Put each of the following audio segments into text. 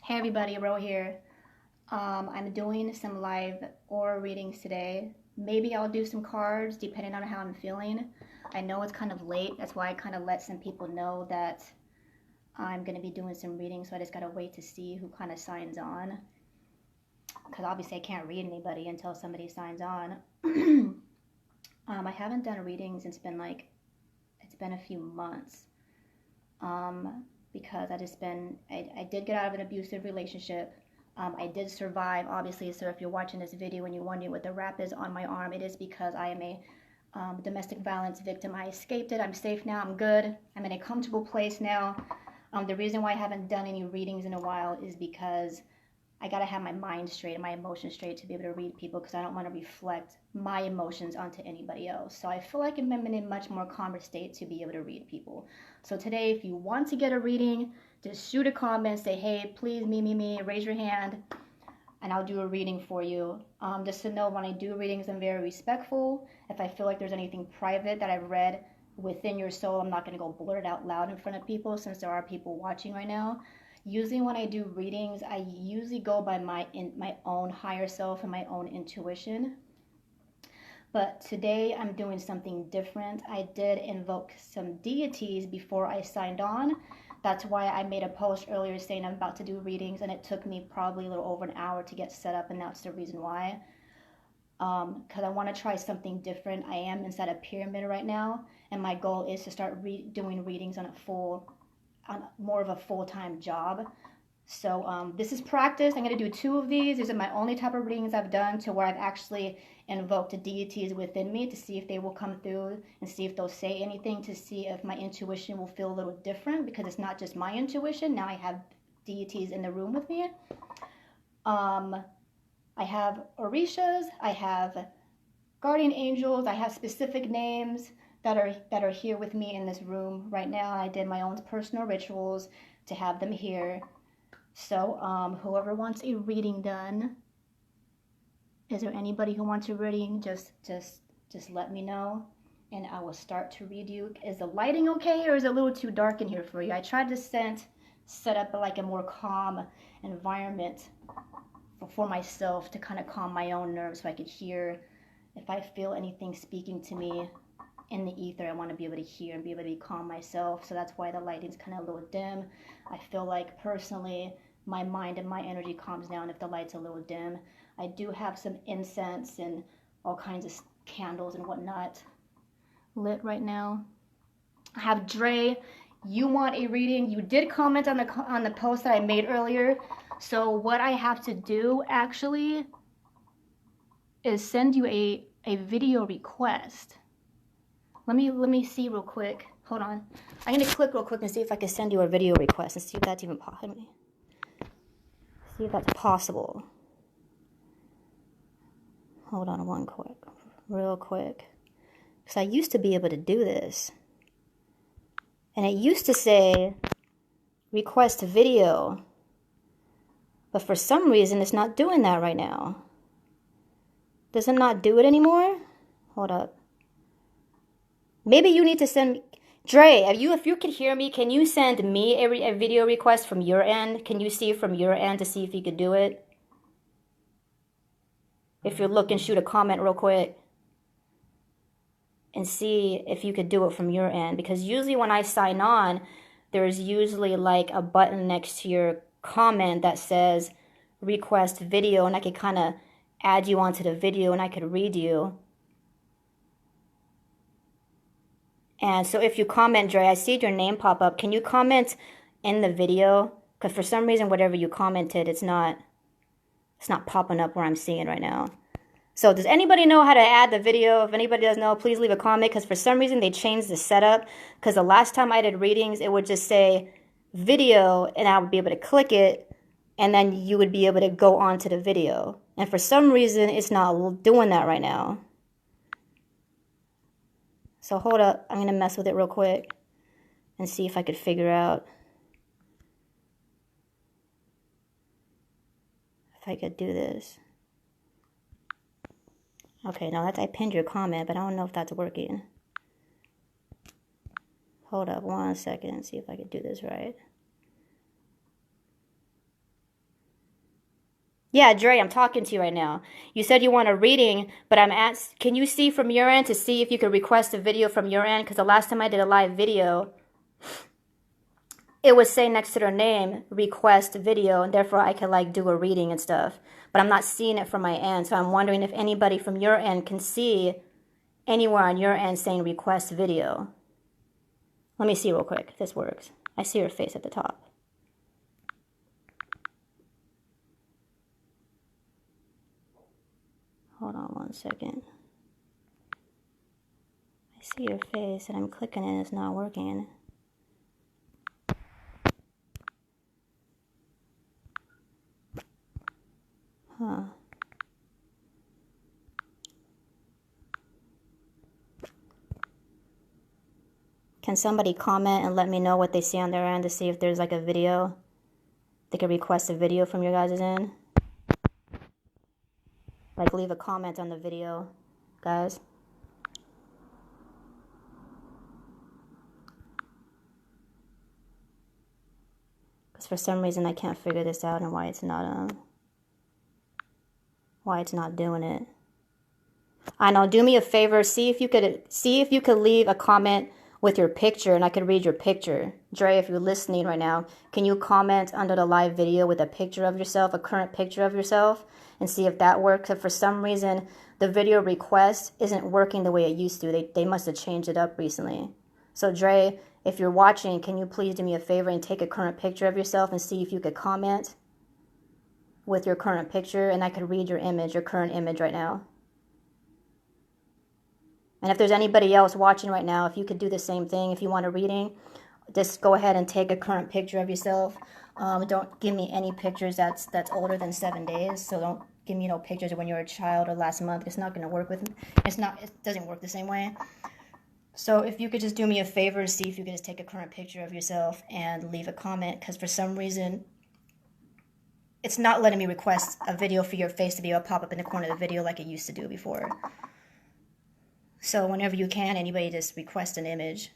Hey everybody, Ro here. I'm doing some live aura readings today. Maybe I'll do some cards depending on how I'm feeling. I know it's kind of late, that's why I kind of let some people know that I'm going to be doing some readings, so I just gotta wait to see who kind of signs on. Because obviously I can't read anybody until somebody signs on. I haven't done readings, it's been a few months. Because I did get out of an abusive relationship. I did survive, obviously, so if you're watching this video and you're wondering what the wrap is on my arm, it is because I am a domestic violence victim. I escaped it, I'm safe now, I'm good, I'm in a comfortable place now. The reason why I haven't done any readings in a while is because I gotta have my mind straight and my emotions straight to be able to read people, because I don't want to reflect my emotions onto anybody else. So I feel like I'm in a much more calmer state to be able to read people. So today, if you want to get a reading, just shoot a comment, say, hey, please, me, raise your hand, and I'll do a reading for you. Just to know, when I do readings, I'm very respectful. If I feel like there's anything private that I've read within your soul, I'm not gonna go blurt it out loud in front of people, since there are people watching right now. Usually when I do readings, I usually go by my own higher self and my own intuition. But today I'm doing something different. I did invoke some deities before I signed on. That's why I made a post earlier saying I'm about to do readings, and it took me probably a little over an hour to get set up, and that's the reason why. Because I want to try something different. I am inside a pyramid right now, and my goal is to start doing readings on more of a full-time job. So this is practice. I'm going to do 2 of these. These are my only type of readings I've done to where I've actually invoked deities within me to see if they will come through and see if they'll say anything, to see if my intuition will feel a little different, because it's not just my intuition. Now I have deities in the room with me. I have orishas, I have guardian angels, I have specific names that are here with me in this room right now. I did my own personal rituals to have them here. So whoever wants a reading done, is there anybody who wants a reading? Just let me know, and I will start to read you. Is the lighting okay, or is it a little too dark in here for you? I tried to set up like a more calm environment for myself, to kind of calm my own nerves, so I could hear if I feel anything speaking to me in the ether. I want to be able to hear and be able to be calm myself. So that's why the lighting's kind of a little dim. I feel like personally my mind and my energy calms down if the light's a little dim. I do have some incense and all kinds of candles and whatnot lit right now. I have Dre. You want a reading? You did comment on the post that I made earlier. So what I have to do actually is send you a video request. Let me see real quick. Hold on. I'm going to click real quick and see if I can send you a video request and see if that's even possible. See if that's possible. Hold on real quick. Because I used to be able to do this. And it used to say request video. But for some reason, it's not doing that right now. Does it not do it anymore? Hold up. Maybe you need to send... Dre, if you can hear me, can you send me a video request from your end? Can you see from your end to see if you could do it? If you're looking, shoot a comment real quick and see if you could do it from your end. Because usually when I sign on, there's usually like a button next to your comment that says request video, and I could kind of add you onto the video and I could read you. And so if you comment, Dre, I see your name pop up. Can you comment in the video? Because for some reason, whatever you commented, it's not popping up where I'm seeing right now. So does anybody know how to add the video? If anybody does know, please leave a comment, because for some reason they changed the setup. Because the last time I did readings, it would just say video, and I would be able to click it, and then you would be able to go on to the video. And for some reason, it's not doing that right now. So hold up, I'm going to mess with it real quick and see if I could figure out if I could do this. Okay, now I pinned your comment, but I don't know if that's working. Hold up 1 second and see if I could do this right. Yeah, Dre, I'm talking to you right now. You said you want a reading, but can you see from your end to see if you could request a video from your end? Because the last time I did a live video, it would say next to their name, request video, and therefore I could like do a reading and stuff. But I'm not seeing it from my end, so I'm wondering if anybody from your end can see anywhere on your end saying request video. Let me see real quick if this works. I see your face at the top. Hold on one second. I see your face and I'm clicking and it's not working. Huh. Can somebody comment and let me know what they see on their end to see if there's like a video? They could request a video from your guys' end. Like leave a comment on the video, guys. Because for some reason I can't figure this out and why it's not doing it. I know, do me a favor, see if you could leave a comment with your picture and I could read your picture. Dre, if you're listening right now, can you comment under the live video with a picture of yourself, a current picture of yourself, and see if that works? If for some reason the video request isn't working the way it used to, they must have changed it up recently. So Dre, if you're watching, can you please do me a favor and take a current picture of yourself and see if you could comment with your current picture and I could read your image, your current image right now. And if there's anybody else watching right now, if you could do the same thing, if you want a reading, just go ahead and take a current picture of yourself. Don't give me any pictures that's older than 7 days. So don't give me no pictures of when you're a child or last month. It's not going to work with me. It doesn't work the same way. So if you could just do me a favor and see if you could just take a current picture of yourself and leave a comment, because for some reason it's not letting me request a video for your face to be able to pop up in the corner of the video like it used to do before. So whenever you can, anybody just request an image.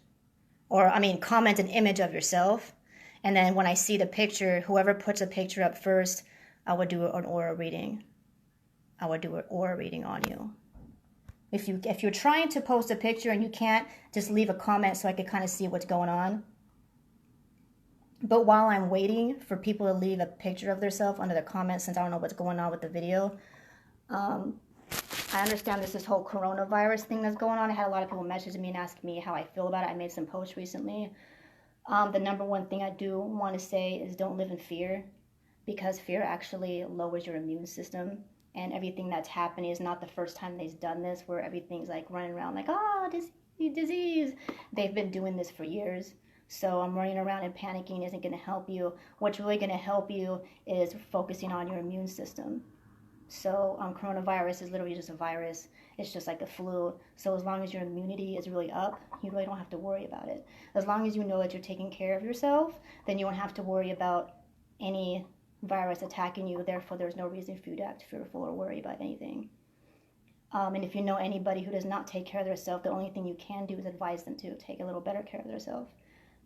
Or, comment an image of yourself. And then when I see the picture, whoever puts a picture up first, I would do an aura reading. I would do an aura reading on you. If you're trying to post a picture and you can't, just leave a comment so I can kind of see what's going on. But while I'm waiting for people to leave a picture of themselves under the comments, since I don't know what's going on with the video, I understand this whole coronavirus thing that's going on. I had a lot of people messaging me and asking me how I feel about it. I made some posts recently. The number one thing I do want to say is don't live in fear, because fear actually lowers your immune system. And everything that's happening is not the first time they've done this, where everything's like running around like, disease. They've been doing this for years. So running around and panicking isn't going to help you. What's really going to help you is focusing on your immune system. So coronavirus is literally just a virus. It's just like the flu. So as long as your immunity is really up, you really don't have to worry about it. As long as you know that you're taking care of yourself, then you won't have to worry about any virus attacking you. Therefore, there's no reason for you to act fearful or worry about anything. And if you know anybody who does not take care of themselves, the only thing you can do is advise them to take a little better care of themselves.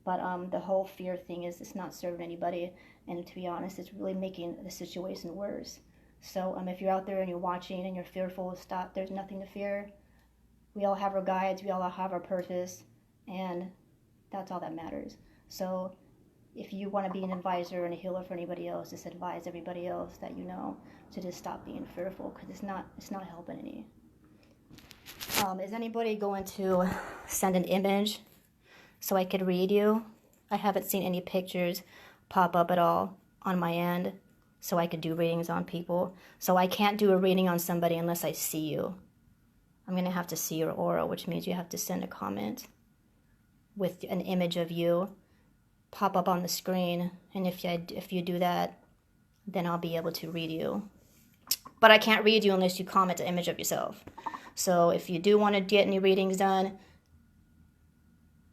But the whole fear thing it's not serving anybody. And to be honest, it's really making the situation worse. So if you're out there and you're watching and you're fearful, stop. There's nothing to fear. We all have our guides. We all have our purpose. And that's all that matters. So if you want to be an advisor and a healer for anybody else, just advise everybody else that you know to just stop being fearful, because it's not helping any. Is anybody going to send an image so I could read you? I haven't seen any pictures pop up at all on my end so I could do readings on people. So I can't do a reading on somebody unless I see you. I'm going to have to see your aura, which means you have to send a comment with an image of you pop up on the screen. And if you do that, then I'll be able to read you. But I can't read you unless you comment an image of yourself. So if you do want to get any readings done,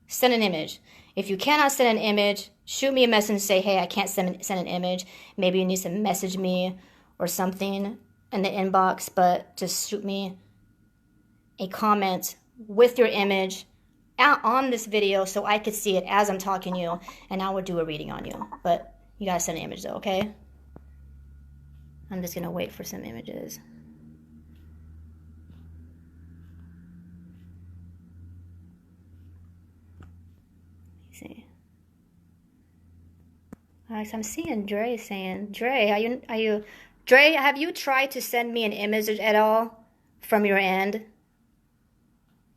send an image. If you cannot send an image, shoot me a message and say, hey, I can't send an image. Maybe you need to message me or something in the inbox, but just shoot me a comment with your image out on this video so I could see it as I'm talking to you, and I would do a reading on you. But you gotta send an image though, okay? I'm just going to wait for some images. Let me see. All right, so I'm seeing Dre saying, Dre, Dre, have you tried to send me an image at all from your end?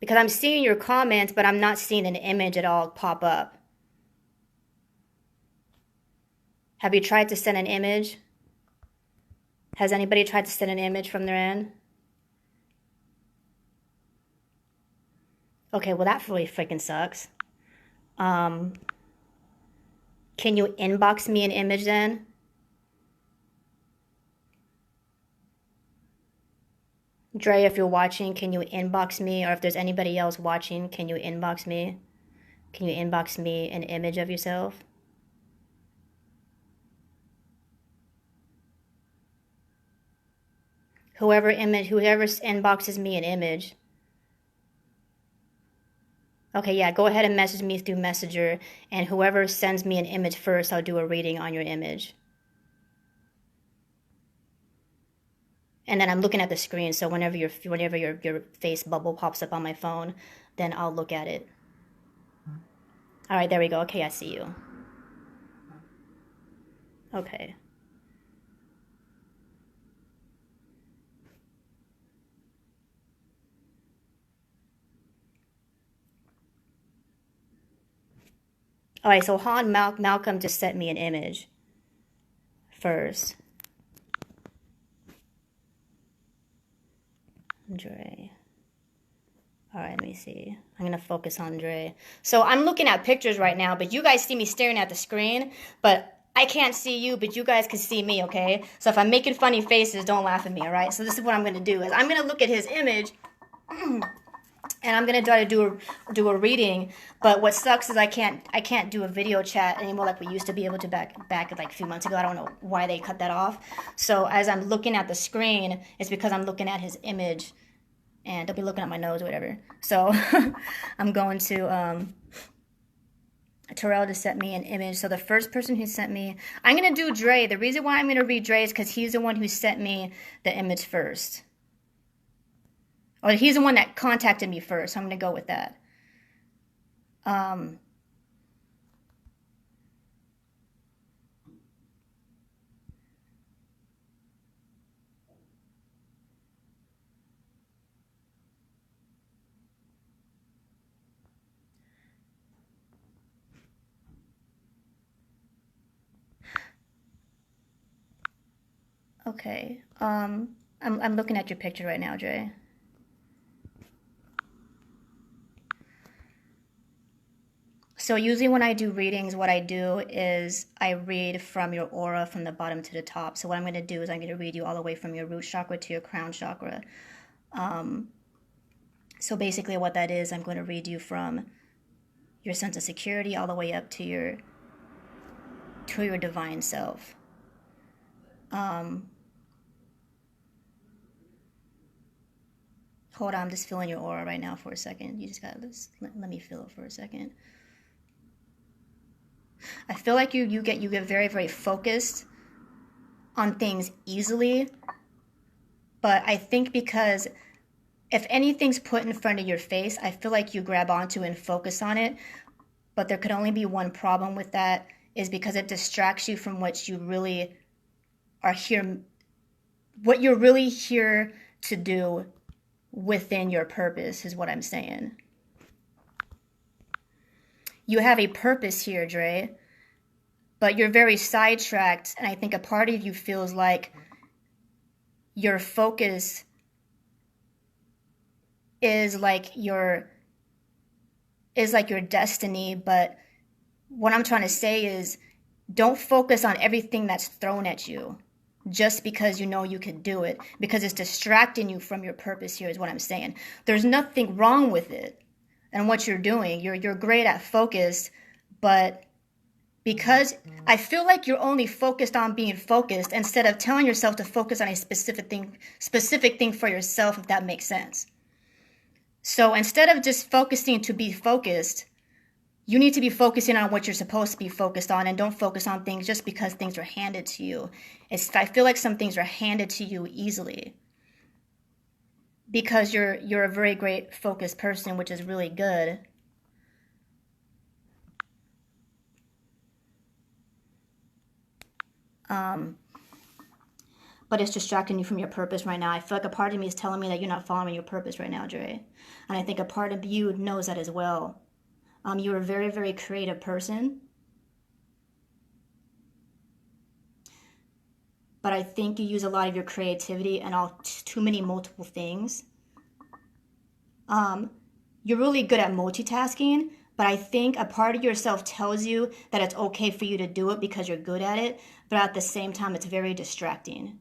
Because I'm seeing your comments, but I'm not seeing an image at all pop up. Have you tried to send an image? Has anybody tried to send an image from their end? Okay, well that really freaking sucks. Can you inbox me an image then? Dre, if you're watching, can you inbox me? Or if there's anybody else watching, can you inbox me? Can you inbox me an image of yourself? Whoever inboxes me an image. Okay, yeah, go ahead and message me through Messenger, and whoever sends me an image first, I'll do a reading on your image. And then I'm looking at the screen, so whenever your face bubble pops up on my phone, then I'll look at it. All right, there we go. Okay, I see you. Okay. All right, so Malcolm just sent me an image first. Dre. All right, let me see. I'm going to focus on Dre. So I'm looking at pictures right now, but you guys see me staring at the screen, but I can't see you, but you guys can see me, okay? So if I'm making funny faces, don't laugh at me, all right? So this is what I'm going to do is I'm going to look at his image and I'm gonna try to do a reading, but what sucks is I can't do a video chat anymore like we used to be able to back like a few months ago. I don't know why they cut that off. So as I'm looking at the screen, it's because I'm looking at his image, and don't be looking at my nose or whatever. So I'm going to Terrell just sent me an image. So the first person who sent me, I'm gonna do Dre. The reason why I'm gonna read Dre is because he's the one who sent me the image first. Or he's the one that contacted me first, so I'm going to go with that. Okay. I'm looking at your picture right now, Dre. So usually when I do readings, what I do is I read from your aura from the bottom to the top. So what I'm going to do is I'm going to read you all the way from your root chakra to your crown chakra. So basically what that is, I'm going to read you from your sense of security all the way up to your divine self. Hold on, I'm just feeling your aura right now for a second. You just got to let me feel it for a second. I feel like you get very, very focused on things easily, but I think because if anything's put in front of your face, I feel like you grab onto and focus on it, but there could only be one problem with that, is because it distracts you from what you really are here, what you're really here to do within your purpose, is what I'm saying. You have a purpose here, Dre, but you're very sidetracked, and I think a part of you feels like your focus is like your destiny. But what I'm trying to say is, don't focus on everything that's thrown at you just because you know you could do it, because it's distracting you from your purpose here, is what I'm saying. There's nothing wrong with it and what you're doing. You're great at focus, but because I feel like you're only focused on being focused instead of telling yourself to focus on a specific thing for yourself, if that makes sense. So instead of just focusing to be focused, You need to be focusing on what you're supposed to be focused on, and don't focus on things just because things are handed to you. I feel like some things are handed to you easily because you're a very great focused person, which is really good. But it's distracting you from your purpose right now. I feel like a part of me is telling me that you're not following your purpose right now, Dre. And I think a part of you knows that as well. You're a very, very creative person. But I think you use a lot of your creativity and too many multiple things. You're really good at multitasking, but I think a part of yourself tells you that it's okay for you to do it because you're good at it, but at the same time, it's very distracting.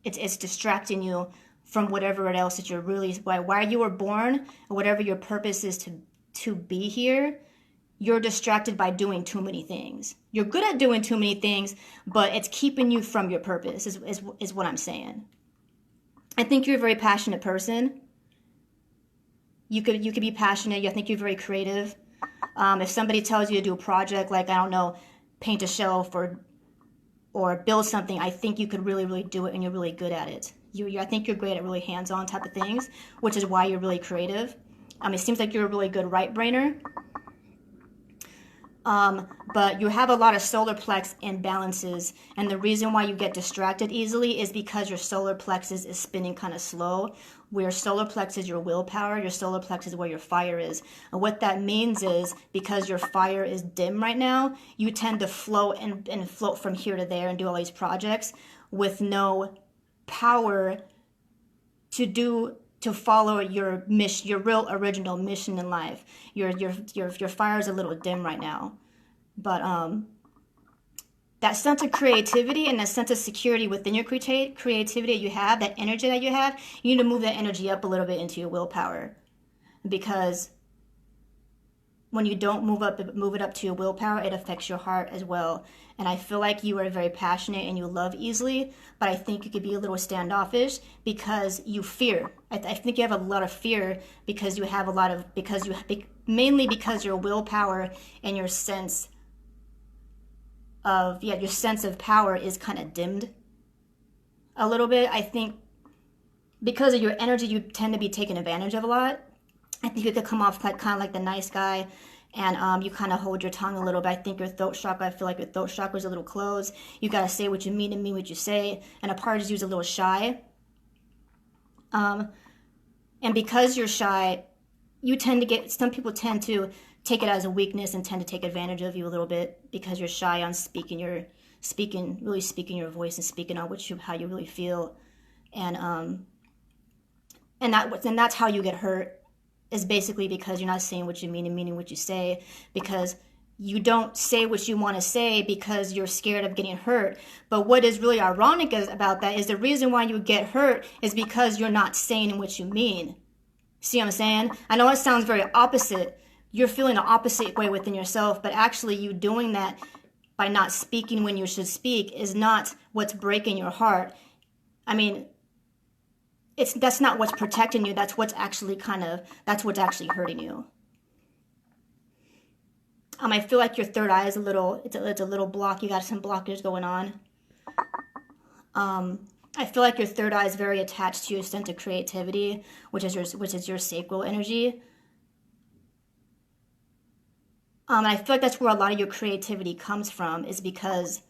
It's distracting you from whatever it else that you're really, why you were born, or whatever your purpose is to be here. You're distracted by doing too many things. You're good at doing too many things, but it's keeping you from your purpose, is what I'm saying. I think you're a very passionate person. You could be passionate. I think you're very creative. If somebody tells you to do a project, like, I don't know, paint a shelf or build something, I think you could really, really do it, and you're really good at it. I think you're great at really hands-on type of things, which is why you're really creative. It seems like you're a really good right-brainer. But you have a lot of solar plex imbalances, and the reason why you get distracted easily is because your solar plexus is spinning kind of slow. Where solar plex is your willpower, your solar plex is where your fire is. And what that means is, because your fire is dim right now, you tend to float and float from here to there and do all these projects with no power to follow your mission, your real original mission in life. Your fire is a little dim right now. But that sense of creativity and that sense of security within your creativity that you have, that energy that you have, you need to move that energy up a little bit into your willpower. Because when you don't move it up to your willpower, it affects your heart as well. And I feel like you are very passionate and you love easily, but I think you could be a little standoffish because you fear. I think you have a lot of fear because mainly because your willpower and your sense of power is kind of dimmed a little bit. I think because of your energy, you tend to be taken advantage of a lot. I think you could come off kind of like the nice guy, and you kind of hold your tongue a little bit. I think your throat chakra, I feel like your throat chakra is a little closed. You got to say what you mean and mean what you say. And a part of you is a little shy. And because you're shy, some people tend to take it as a weakness and tend to take advantage of you a little bit because you're shy on really speaking your voice and speaking on how you really feel. And that's how you get hurt, is basically because you're not saying what you mean and meaning what you say, because you don't say what you want to say because you're scared of getting hurt. But what is really ironic about that is the reason why you get hurt is because you're not saying what you mean. See what I'm saying? I know it sounds very opposite. You're feeling the opposite way within yourself, but actually you doing that by not speaking when you should speak is not what's breaking your heart. I mean, that's not what's protecting you. That's what's actually hurting you. I feel like your third eye is a little blocked. You got some blockage going on. I feel like your third eye is very attached to your sense of creativity, which is your sacral energy. I feel like that's where a lot of your creativity comes from, is because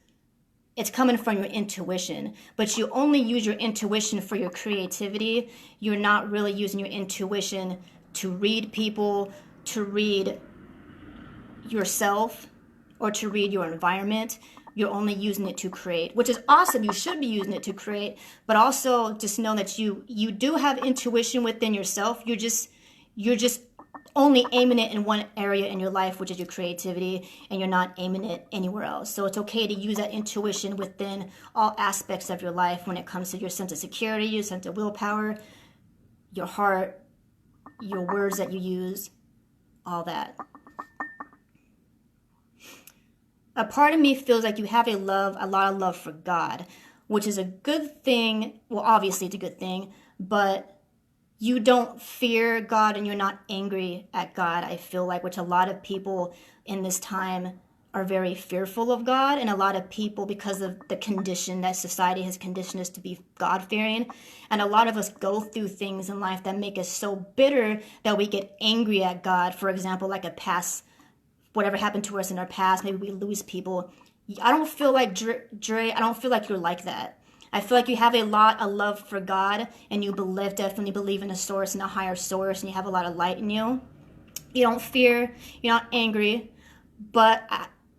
it's coming from your intuition. But you only use your intuition for your creativity. You're not really using your intuition to read people, to read yourself, or to read your environment. You're only using it to create, which is awesome. You should be using it to create, but also just know that you do have intuition within yourself. You're just only aiming it in one area in your life, which is your creativity, and you're not aiming it anywhere else. So it's okay to use that intuition within all aspects of your life when it comes to your sense of security, your sense of willpower, your heart, your words that you use, all that. A part of me feels like you have a lot of love for God, which is a good thing. Well, obviously it's a good thing, but you don't fear God and you're not angry at God, I feel like, which a lot of people in this time are very fearful of God, and a lot of people, because of the condition that society has conditioned us to be God-fearing, and a lot of us go through things in life that make us so bitter that we get angry at God. For example, like a past, whatever happened to us in our past, maybe we lose people. I don't feel like Dre, I don't feel like you're like that. I feel like you have a lot of love for God, and you definitely believe in a source and a higher source, and you have a lot of light in you. You don't fear, you're not angry, but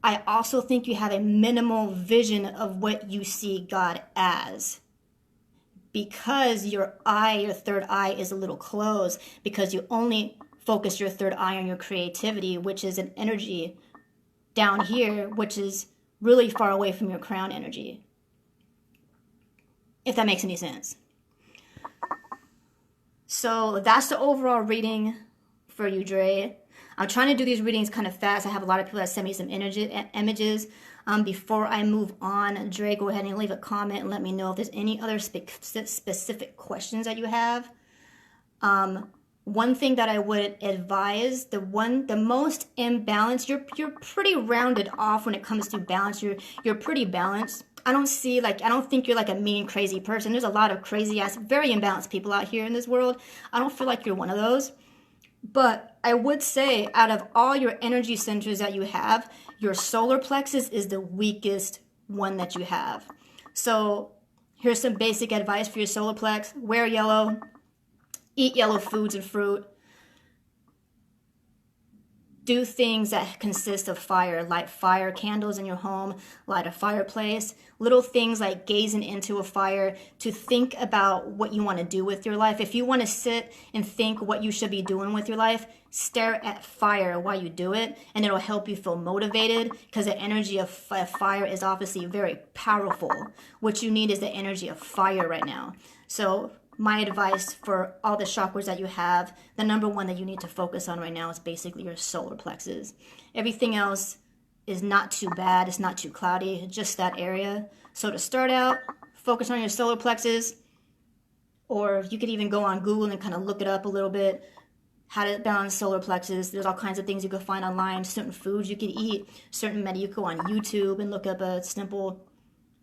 I also think you have a minimal vision of what you see God as, because your third eye is a little closed, because you only focus your third eye on your creativity, which is an energy down here, which is really far away from your crown energy, if that makes any sense. So that's the overall reading for you, Dre. I'm trying to do these readings kind of fast. I have a lot of people that send me some images. Before I move on, Dre, go ahead and leave a comment and let me know if there's any other specific questions that you have. One thing that I would advise, the most imbalanced, you're pretty rounded off when it comes to balance. You're pretty balanced. I don't think you're like a mean, crazy person. There's a lot of crazy ass, very imbalanced people out here in this world. I don't feel like you're one of those. But I would say, out of all your energy centers that you have, your solar plexus is the weakest one that you have. So here's some basic advice for your solar plex. Wear yellow. Eat yellow foods and fruit. Do things that consist of fire. Light fire candles in your home. Light a fireplace. Little things like gazing into a fire to think about what you want to do with your life. If you want to sit and think what you should be doing with your life, stare at fire while you do it, and it'll help you feel motivated, because the energy of fire is obviously very powerful. What you need is the energy of fire right now. So my advice for all the chakras that you have, the number one that you need to focus on right now is basically your solar plexus. Everything else is not too bad. It's not too cloudy, just that area. So to start out, focus on your solar plexus, or you could even go on Google and kind of look it up a little bit, how to balance solar plexus. There's all kinds of things you can find online, certain foods you can eat, you can go on YouTube and look up a simple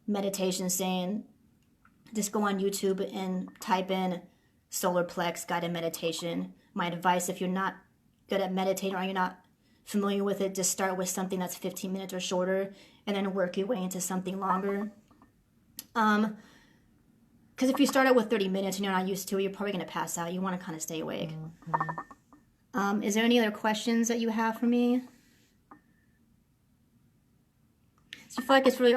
meditation saying, just go on YouTube and type in solar plex guided meditation. My advice, if you're not good at meditating or you're not familiar with it, just start with something that's 15 minutes or shorter, and then work your way into something longer. Because if you start out with 30 minutes and you're not used to it, you're probably going to pass out. You want to kind of stay awake. Is there any other questions that you have for me? So you feel like it's really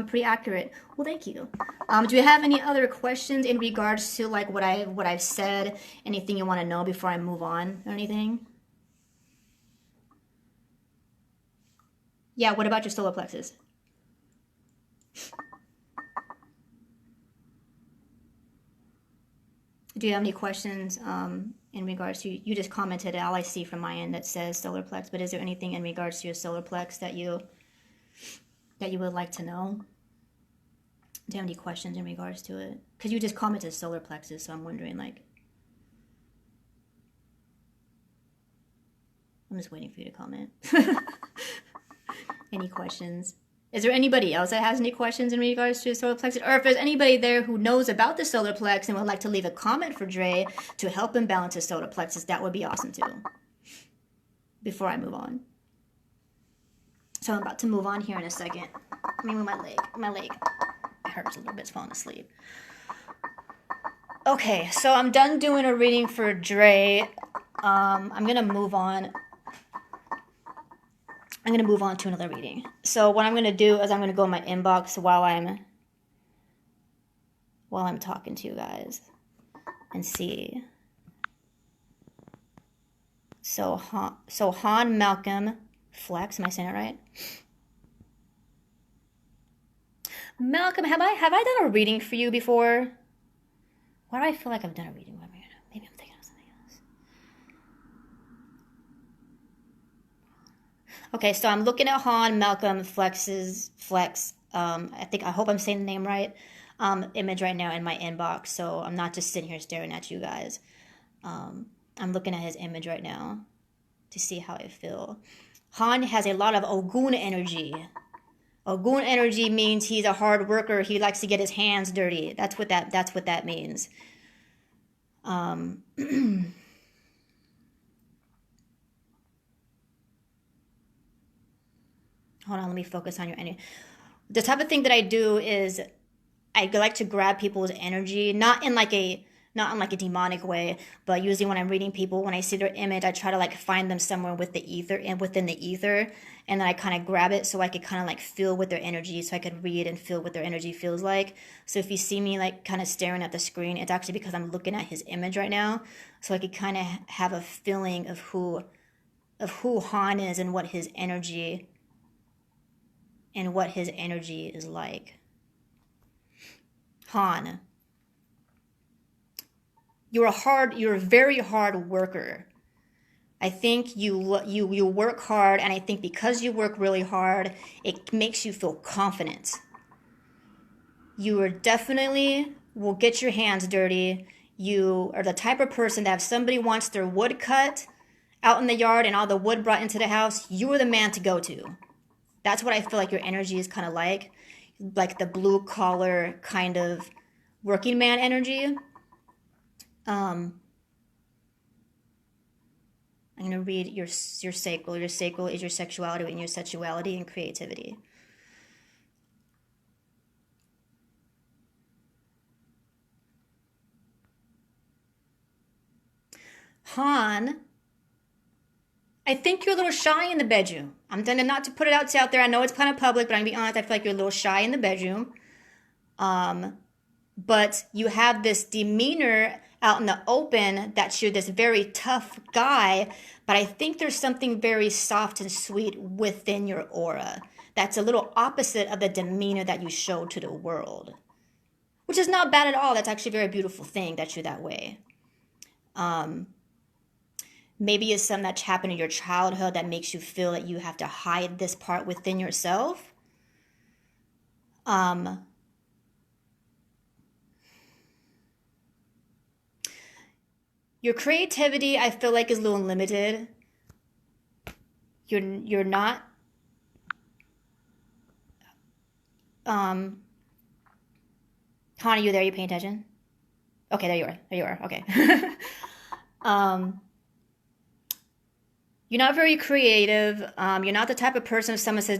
pretty accurate. Well, thank you. Do you have any other questions in regards to like what I've said? Anything you want to know before I move on or anything? Yeah, what about your solar plexus? Do you have any questions in regards to, you just commented all I see from my end that says solar plex, but is there anything in regards to your solar plex that you would like to know? Do you have any questions in regards to it? Because you just commented solar plexus, so I'm wondering, like, I'm just waiting for you to comment. Any questions? Is there anybody else that has any questions in regards to the solar plexus? Or if there's anybody there who knows about the solar plex and would like to leave a comment for Dre to help him balance his solar plexus, that would be awesome too. Before I move on. So I'm about to move on here in a second. Let me move my leg. My leg hurts a little bit. It's falling asleep. Okay, so I'm done doing a reading for Dre. I'm going to move on. I'm going to move on to another reading. So what I'm going to do is I'm going to go in my inbox while I'm talking to you guys and see. So Han Malcolm Flex, am I saying it right? Malcolm, have I done a reading for you before? Why do I feel like I've done a reading? Maybe I'm thinking of something else. Okay, so I'm looking at Han Malcolm Flex. I hope I'm saying the name right. Image right now in my inbox, so I'm not just sitting here staring at you guys. I'm looking at his image right now to see how I feel. Han has a lot of Ogun energy. Ogun energy means he's a hard worker. He likes to get his hands dirty. That's what that means. Hold on, let me focus on your energy. The type of thing that I do is I like to grab people's energy, not in like a demonic way, but usually when I'm reading people, when I see their image, I try to like find them somewhere with the ether and within the ether, and then I kind of grab it so I could kind of like feel with their energy, so I could read and feel what their energy feels like. So if you see me like kind of staring at the screen, it's actually because I'm looking at his image right now, so I could kind of have a feeling of who Han is and what his energy is like. Han, you're a very hard worker. I think you work hard, and I think because you work really hard, it makes you feel confident. You are definitely will get your hands dirty. You are the type of person that if somebody wants their wood cut out in the yard and all the wood brought into the house, you are the man to go to. That's what I feel like your energy is kind of like the blue collar kind of working man energy. I'm going to read your sacral. Your sacral is your sexuality and your sensuality and creativity. Han, I think you're a little shy in the bedroom. I'm trying not to put it out there. I know it's kind of public, but I'm going to be honest. I feel like you're a little shy in the bedroom. But you have this demeanor out in the open that you're this very tough guy, but I think there's something very soft and sweet within your aura that's a little opposite of the demeanor that you show to the world, which is not bad at all. That's actually a very beautiful thing that you're that way. Maybe it's something that's happened in your childhood that makes you feel that you have to hide this part within yourself. Your creativity, I feel like, is a little limited. You're not. Han, are you there? Are you paying attention? Okay, there you are. There you are. Okay. You're not very creative. You're not the type of person if someone says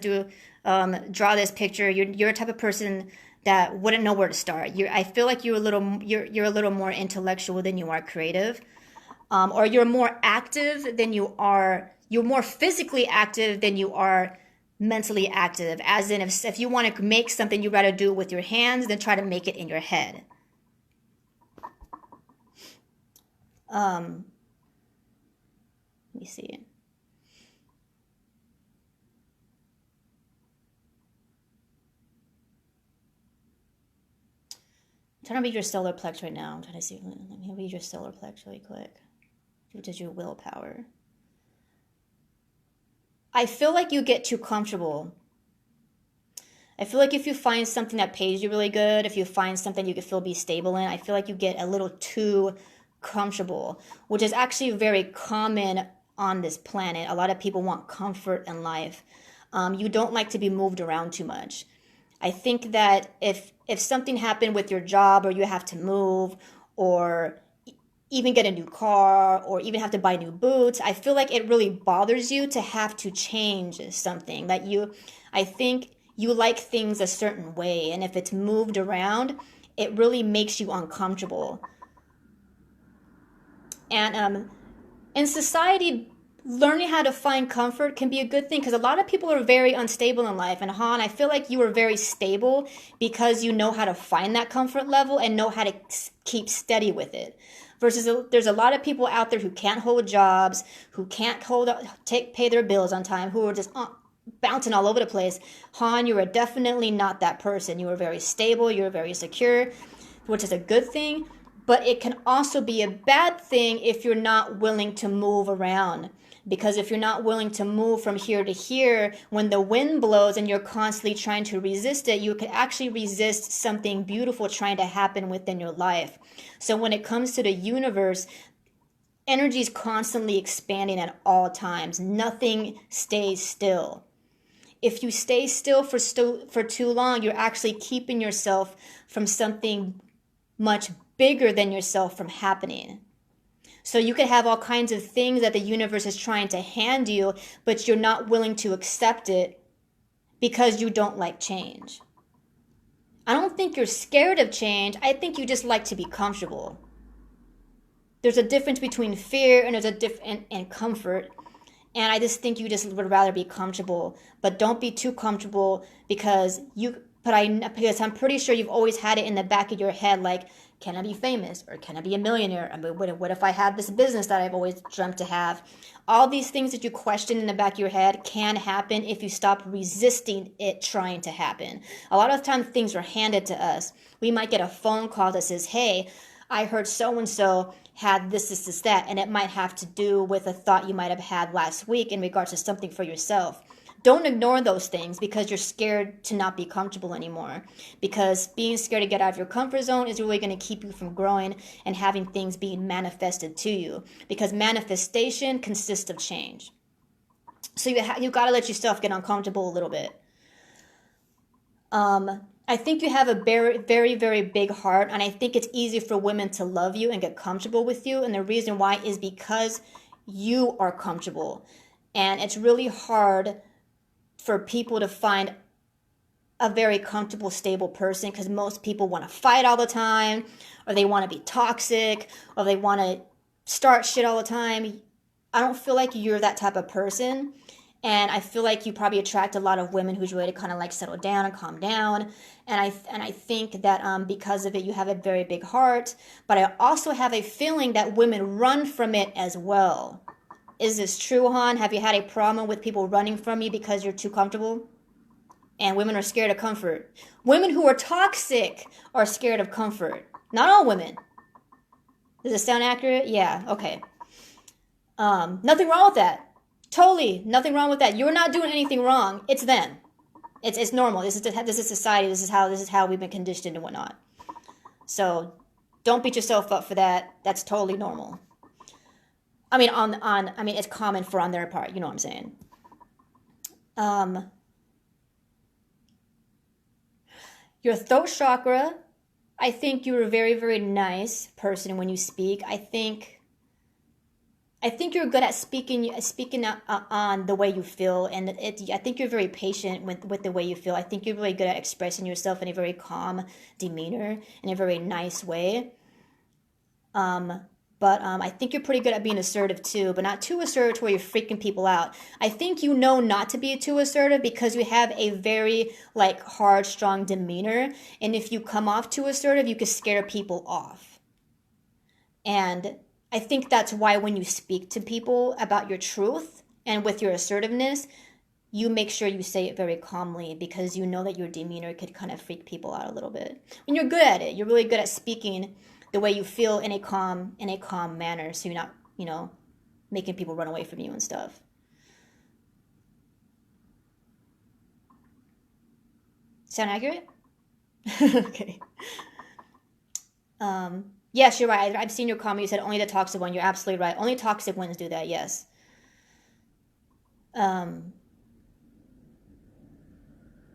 draw this picture. You're a type of person that wouldn't know where to start. I feel like you're a little more intellectual than you are creative, or you're more active than you are. You're more physically active than you are mentally active. As in, if you want to make something, you'd rather do it with your hands than try to make it in your head. Let me see. I'm trying to read your solar plex right now. I'm trying to see. Let me read your solar plex really quick, which is your willpower. I feel like you get too comfortable. I feel like if you find something that pays you really good, if you find something you can be stable in, I feel like you get a little too comfortable, which is actually very common on this planet. A lot of people want comfort in life. You don't like to be moved around too much. I think that if something happened with your job, or you have to move, or even get a new car, or even have to buy new boots, I feel like it really bothers you to have to change something. I think you like things a certain way, and if it's moved around, it really makes you uncomfortable. And in society, learning how to find comfort can be a good thing, because a lot of people are very unstable in life. And Han, I feel like you are very stable because you know how to find that comfort level and know how to keep steady with it. Versus there's a lot of people out there who can't hold jobs, who can't pay their bills on time, who are just bouncing all over the place. Han, you are definitely not that person. You are very stable. You're very secure, which is a good thing. But it can also be a bad thing if you're not willing to move around. Because if you're not willing to move from here to here, when the wind blows and you're constantly trying to resist it, you could actually resist something beautiful trying to happen within your life. So when it comes to the universe, energy is constantly expanding at all times. Nothing stays still. If you stay still for too long, you're actually keeping yourself from something much bigger than yourself from happening. So you could have all kinds of things that the universe is trying to hand you, but you're not willing to accept it because you don't like change. I don't think you're scared of change. I think you just like to be comfortable. There's a difference between fear and there's a and comfort. And I just think you just would rather be comfortable, but don't be too comfortable because because I'm pretty sure you've always had it in the back of your head, like, can I be famous or can I be a millionaire? I mean, what if I have this business that I've always dreamt to have? All these things that you question in the back of your head can happen if you stop resisting it trying to happen. A lot of times things are handed to us. We might get a phone call that says, hey, I heard so-and-so had this, that, and it might have to do with a thought you might have had last week in regards to something for yourself. Don't ignore those things because you're scared to not be comfortable anymore. Because being scared to get out of your comfort zone is really going to keep you from growing and having things being manifested to you. Because manifestation consists of change. So you got to let yourself get uncomfortable a little bit. I think you have a very, very, very big heart, and I think it's easy for women to love you and get comfortable with you. And the reason why is because you are comfortable. And it's really hard for people to find a very comfortable, stable person because most people want to fight all the time, or they want to be toxic, or they want to start shit all the time. I don't feel like you're that type of person. And I feel like you probably attract a lot of women who's ready to kind of like settle down and calm down. And I think that because of it, you have a very big heart. But I also have a feeling that women run from it as well. Is this true, hon? Have you had a problem with people running from you because you're too comfortable? And women are scared of comfort. Women who are toxic are scared of comfort. Not all women. Does it sound accurate? Yeah, okay. Nothing wrong with that. Totally, nothing wrong with that. You're not doing anything wrong. It's them. It's normal. This is society. This is how we've been conditioned and whatnot. So don't beat yourself up for that. That's totally normal. I mean, it's common for on their part. You know what I'm saying? Your throat chakra. I think you're a very, very nice person when you speak. I think you're good at speaking out on the way you feel, and I think you're very patient with the way you feel. I think you're really good at expressing yourself in a very calm demeanor, in a very nice way. But I think you're pretty good at being assertive too, but not too assertive to where you're freaking people out. I think you know not to be too assertive because you have a very like hard, strong demeanor, and if you come off too assertive, you can scare people off. And I think that's why when you speak to people about your truth and with your assertiveness, you make sure you say it very calmly because you know that your demeanor could kind of freak people out a little bit. And you're good at it. You're really good at speaking the way you feel in a calm manner, so you're not, making people run away from you and stuff. Sound accurate? Okay. Yes, you're right. I've seen your comment. You said only the toxic one. You're absolutely right. Only toxic ones do that. Yes.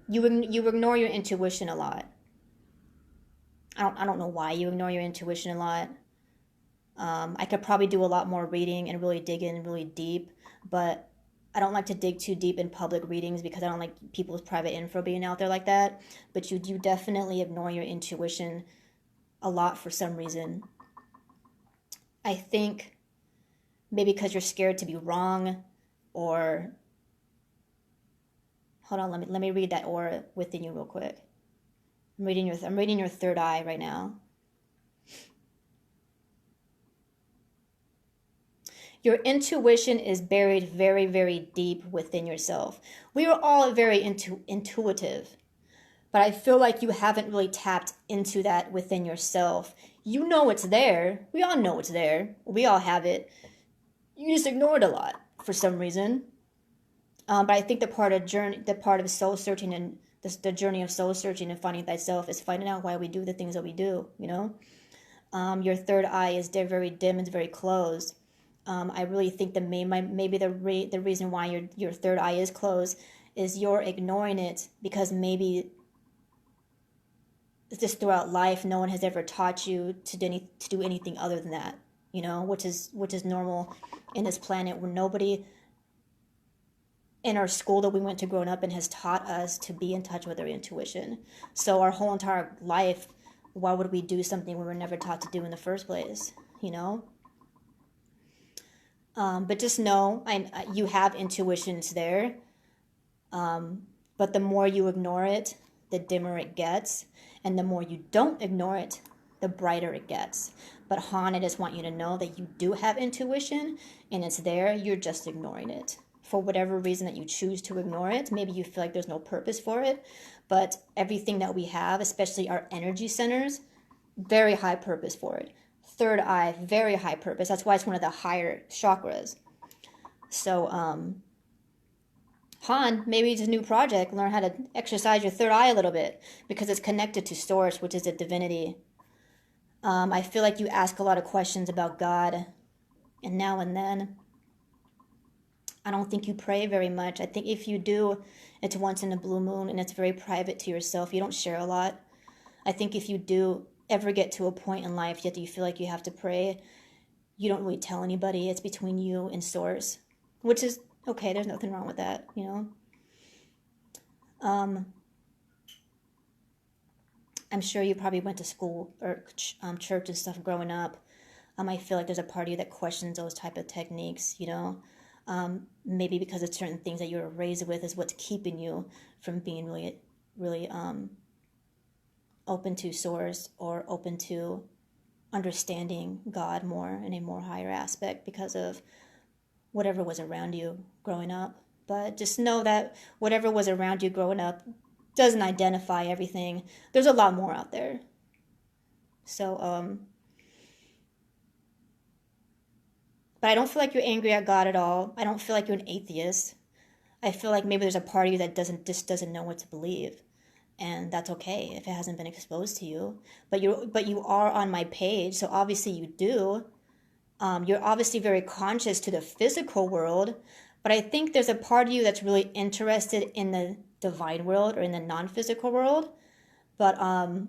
You ignore your intuition a lot. I don't know why you ignore your intuition a lot. I could probably do a lot more reading and really dig in really deep, but I don't like to dig too deep in public readings because I don't like people's private info being out there like that. But you do definitely ignore your intuition a lot for some reason. I think maybe because you're scared to be wrong, or hold on, let me read that aura within you real quick. I'm reading your third eye right now. Your intuition is buried very, very deep within yourself. We are all very intuitive, but I feel like you haven't really tapped into that within yourself. You know it's there. We all know it's there. We all have it. You just ignore it a lot for some reason. But I think the part of soul searching and the journey of soul searching and finding thyself is finding out why we do the things that we do. Your third eye is very dim and very closed. I really think maybe the reason why your third eye is closed is you're ignoring it because maybe just throughout life no one has ever taught you to do anything other than that, which is normal in this planet where nobody in our school that we went to growing up in has taught us to be in touch with our intuition. So our whole entire life, why would we do something we were never taught to do in the first place, But just know you have intuitions there. But the more you ignore it, the dimmer it gets. And the more you don't ignore it, the brighter it gets. But Han, I just want you to know that you do have intuition and it's there. You're just ignoring it. For whatever reason that you choose to ignore it, maybe you feel like there's no purpose for it. But everything that we have, especially our energy centers, very high purpose for it. Third eye, very high purpose. That's why it's one of the higher chakras. So, Han, maybe it's a new project. Learn how to exercise your third eye a little bit because it's connected to Source, which is a divinity. I feel like you ask a lot of questions about God, and now and then. I don't think you pray very much. I think if you do, it's once in a blue moon, and it's very private to yourself. You don't share a lot. I think if you do ever get to a point in life that you feel like you have to pray, you don't really tell anybody. It's between you and Source, which is okay. There's nothing wrong with that, I'm sure you probably went to school or church and stuff growing up. I feel like there's a part of you that questions those type of techniques, maybe because of certain things that you were raised with is what's keeping you from being really, really open to Source or open to understanding God more in a more higher aspect because of whatever was around you growing up. But just know that whatever was around you growing up doesn't identify everything. There's a lot more out there. So, but I don't feel like you're angry at God at all. I don't feel like you're an atheist. I feel like maybe there's a part of you that doesn't know what to believe. And that's okay if it hasn't been exposed to you. But you are on my page, so obviously you do. You're obviously very conscious to the physical world, but I think there's a part of you that's really interested in the divine world or in the non-physical world. But I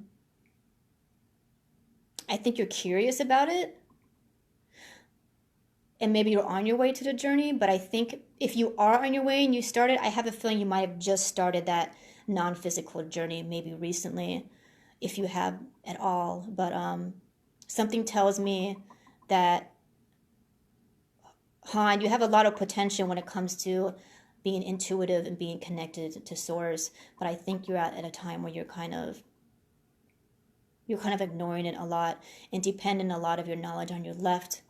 think you're curious about it. And maybe you're on your way to the journey, but I think if you are on your way and you started, I have a feeling you might have just started that non-physical journey maybe recently, if you have at all. But something tells me that, Han, you have a lot of potential when it comes to being intuitive and being connected to Source, but I think you're at a time where you're kind of ignoring it a lot and depending a lot of your knowledge on your left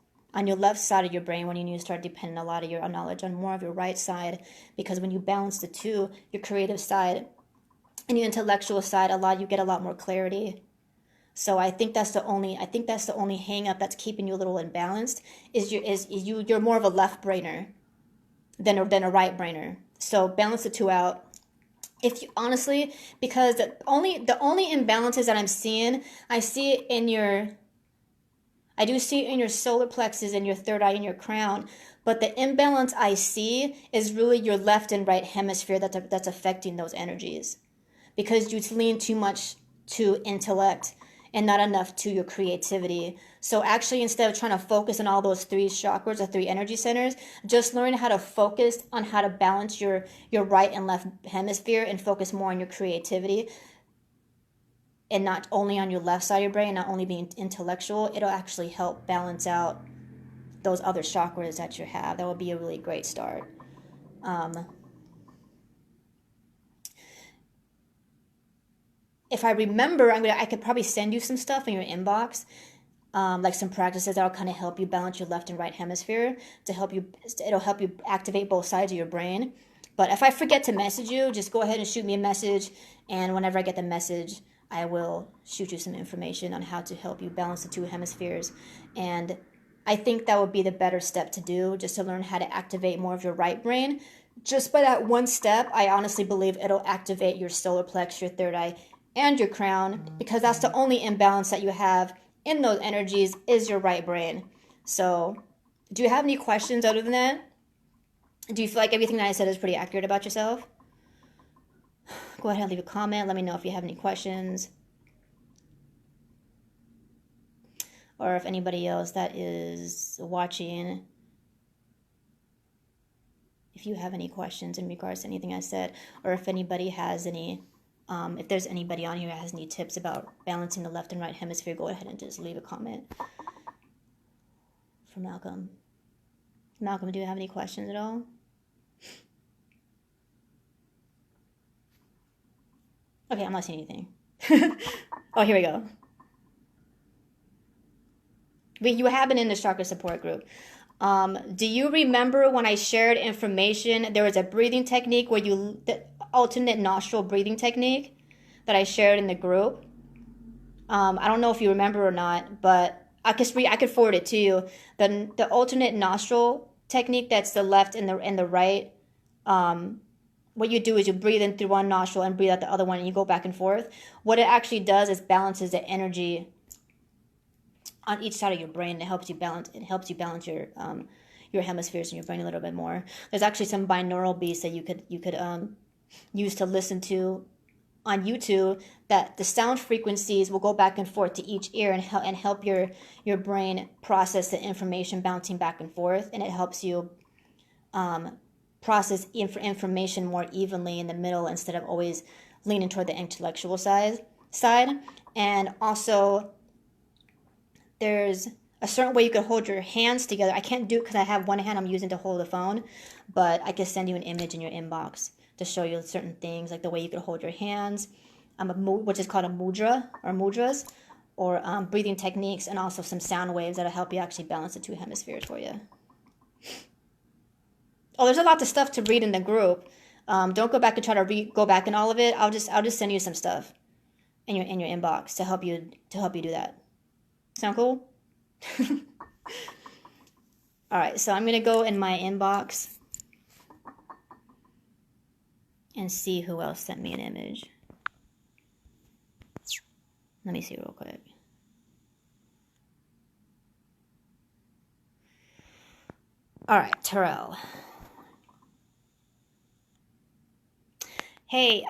side of your brain, when you need to start depending a lot of your knowledge on more of your right side, because when you balance the two, your creative side and your intellectual side, you get a lot more clarity. So I think that's the only hang up that's keeping you a little imbalanced you're more of a left brainer than a right brainer. So balance the two out. If you honestly, because the only imbalances that I'm seeing, I do see it in your solar plexus and your third eye and your crown, but the imbalance I see is really your left and right hemisphere that's affecting those energies, because you lean too much to intellect and not enough to your creativity. So actually, instead of trying to focus on all those three chakras or three energy centers, just learn how to focus on how to balance your right and left hemisphere and focus more on your creativity and not only on your left side of your brain, not only being intellectual. It'll actually help balance out those other chakras that you have. That would be a really great start. If I remember, I could probably send you some stuff in your inbox, like some practices that'll kind of help you balance your left and right hemisphere it'll help you activate both sides of your brain. But if I forget to message you, just go ahead and shoot me a message, and whenever I get the message, I will shoot you some information on how to help you balance the two hemispheres. And I think that would be the better step to do, just to learn how to activate more of your right brain. Just by that one step, I honestly believe it'll activate your solar plex, your third eye, and your crown, because that's the only imbalance that you have in those energies is your right brain. So Do you have any questions other than that? Do you feel like everything that I said is pretty accurate about yourself? Go ahead and leave a comment. Let me know if you have any questions. Or if anybody else that is watching, if you have any questions in regards to anything I said, or if anybody has any, if there's anybody on here that has any tips about balancing the left and right hemisphere, go ahead and just leave a comment. For Malcolm. Malcolm, do you have any questions at all? Okay, I'm not seeing anything. Oh, here we go. You have been in the chakra support group. Do you remember when I shared information? There was a breathing technique where the alternate nostril breathing technique that I shared in the group. I don't know if you remember or not, but I could forward it to you. The alternate nostril technique, that's the left and the right. What you do is you breathe in through one nostril and breathe out the other one, and you go back and forth. What it actually does is balances the energy on each side of your brain. It helps you balance your hemispheres in your brain a little bit more. There's actually some binaural beats that you could use to listen to on YouTube, that the sound frequencies will go back and forth to each ear and help your brain process the information bouncing back and forth, and it helps you process information more evenly in the middle instead of always leaning toward the intellectual side. And also, there's a certain way you could hold your hands together. I can't do it because I have one hand I'm using to hold the phone, but I can send you an image in your inbox to show you certain things, like the way you could hold your hands, which is called a mudra or mudras, or breathing techniques, and also some sound waves that'll help you actually balance the two hemispheres for you. Oh, there's a lot of stuff to read in the group. Don't go back and try to go back in all of it. I'll just send you some stuff in your inbox to help you do that. Sound cool? All right, so I'm gonna go in my inbox and see who else sent me an image. Let me see real quick. All right, Terrell. Hey,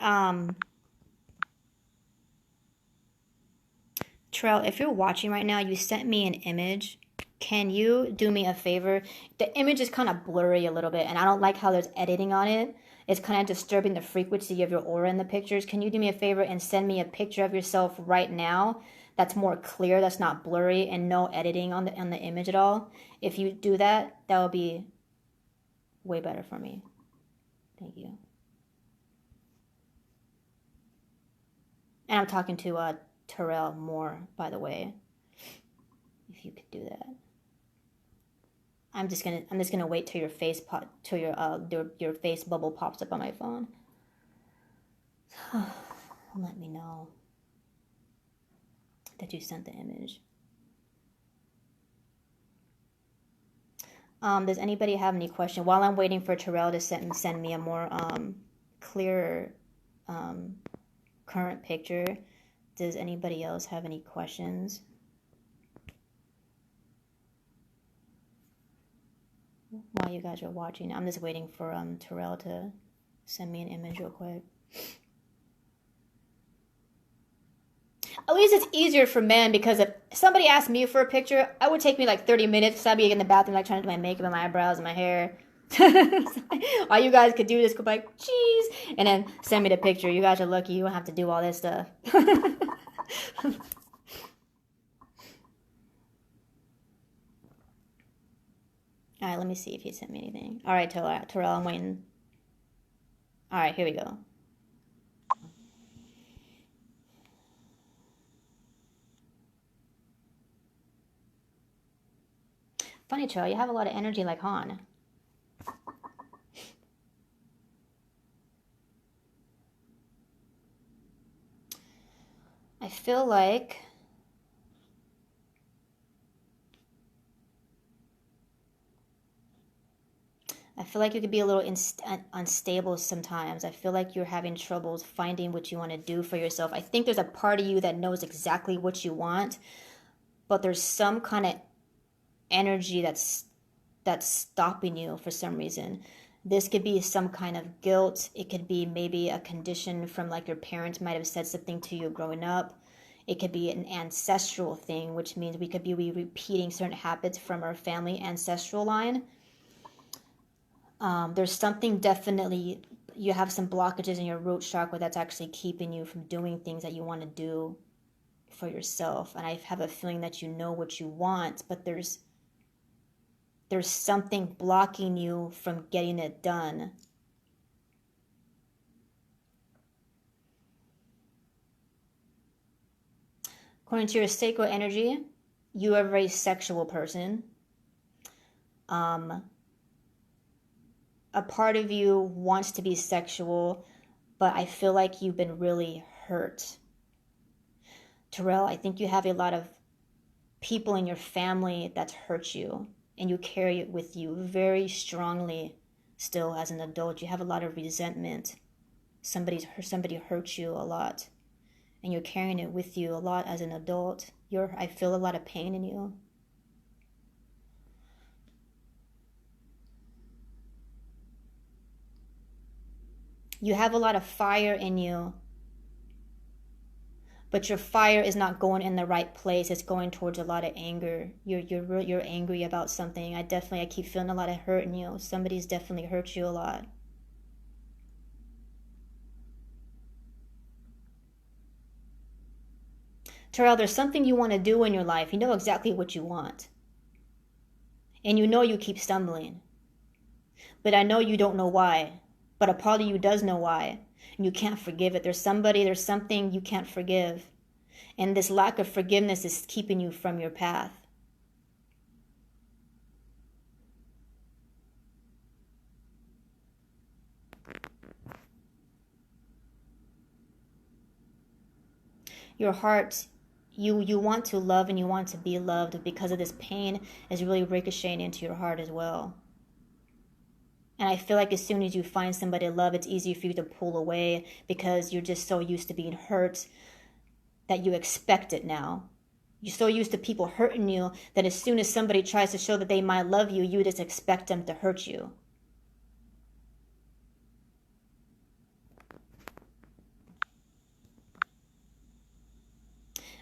Terrell, if you're watching right now, you sent me an image. Can you do me a favor? The image is kind of blurry a little bit, and I don't like how there's editing on it. It's kind of disturbing the frequency of your aura in the pictures. Can you do me a favor and send me a picture of yourself right now that's more clear, that's not blurry, and no editing on the image at all? If you do that, that would be way better for me. Thank you. And I'm talking to Terrell Moore, by the way. If you could do that. I'm just gonna wait till your face your face bubble pops up on my phone. Let me know that you sent the image. Does anybody have any question? While I'm waiting for Terrell to send me a more clearer current picture, does anybody else have any questions? While you guys are watching, I'm just waiting for Terrell to send me an image real quick. At least it's easier for men, because if somebody asked me for a picture, it would take me like 30 minutes because I'd be in the bathroom like trying to do my makeup and my eyebrows and my hair. All you guys could do is go like, cheese, and then send me the picture. You guys are lucky you don't have to do all this stuff. All right, let me see if he sent me anything. All right, Terrell, I'm waiting. All right, here we go. Funny, Terrell, you have a lot of energy like Han. I feel like you could be a little unstable sometimes. I feel like you're having troubles finding what you want to do for yourself. I think there's a part of you that knows exactly what you want, but there's some kind of energy that's that's stopping you for some reason. This could be some kind of guilt. It could be maybe a condition from like your parents might have said something to you growing up. It could be an ancestral thing, which means we could be repeating certain habits from our family ancestral line. There's something definitely, you have some blockages in your root chakra that's actually keeping you from doing things that you want to do for yourself. And I have a feeling that you know what you want, but there's something blocking you from getting it done. According to your sacral energy, you are a very sexual person. A part of you wants to be sexual, but I feel like you've been really hurt. Terrell, I think you have a lot of people in your family that's hurt you, and you carry it with you very strongly still as an adult. You have a lot of resentment. Somebody hurt you a lot, and you're carrying it with you a lot as an adult. I feel a lot of pain in you. You have a lot of fire in you, but your fire is not going in the right place. It's going towards a lot of anger. You're angry about something. I keep feeling a lot of hurt in you. Somebody's definitely hurt you a lot. Terrell, there's something you want to do in your life. You know exactly what you want. And you know you keep stumbling. But I know you don't know why. But a part of you does know why. And you can't forgive it. There's something you can't forgive. And this lack of forgiveness is keeping you from your path. Your heart, you want to love and you want to be loved, because of this pain is really ricocheting into your heart as well. And I feel like as soon as you find somebody to love, it's easier for you to pull away because you're just so used to being hurt that you expect it now. You're so used to people hurting you that as soon as somebody tries to show that they might love you, you just expect them to hurt you.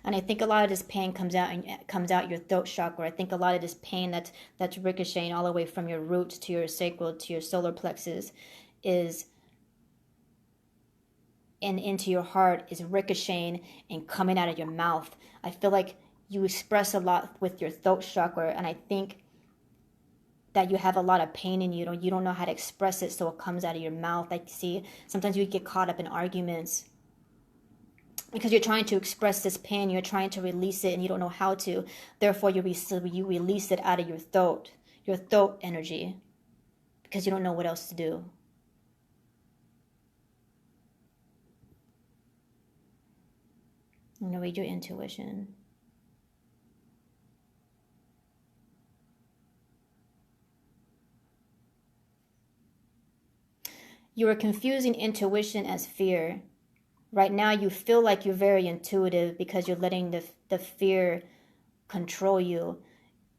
And I think a lot of this pain comes out your throat chakra. I think a lot of this pain that's ricocheting all the way from your roots to your sacral to your solar plexus is and into your heart is ricocheting and coming out of your mouth. I feel like you express a lot with your throat chakra, and I think that you have a lot of pain in you. You don't know how to express it, so it comes out of your mouth. I see sometimes you get caught up in arguments because you're trying to express this pain, you're trying to release it, and you don't know how to. Therefore, you release it out of your throat energy, because you don't know what else to do. I'm going to read your intuition. You are confusing intuition as fear. Right now, you feel like you're very intuitive because you're letting the fear control you.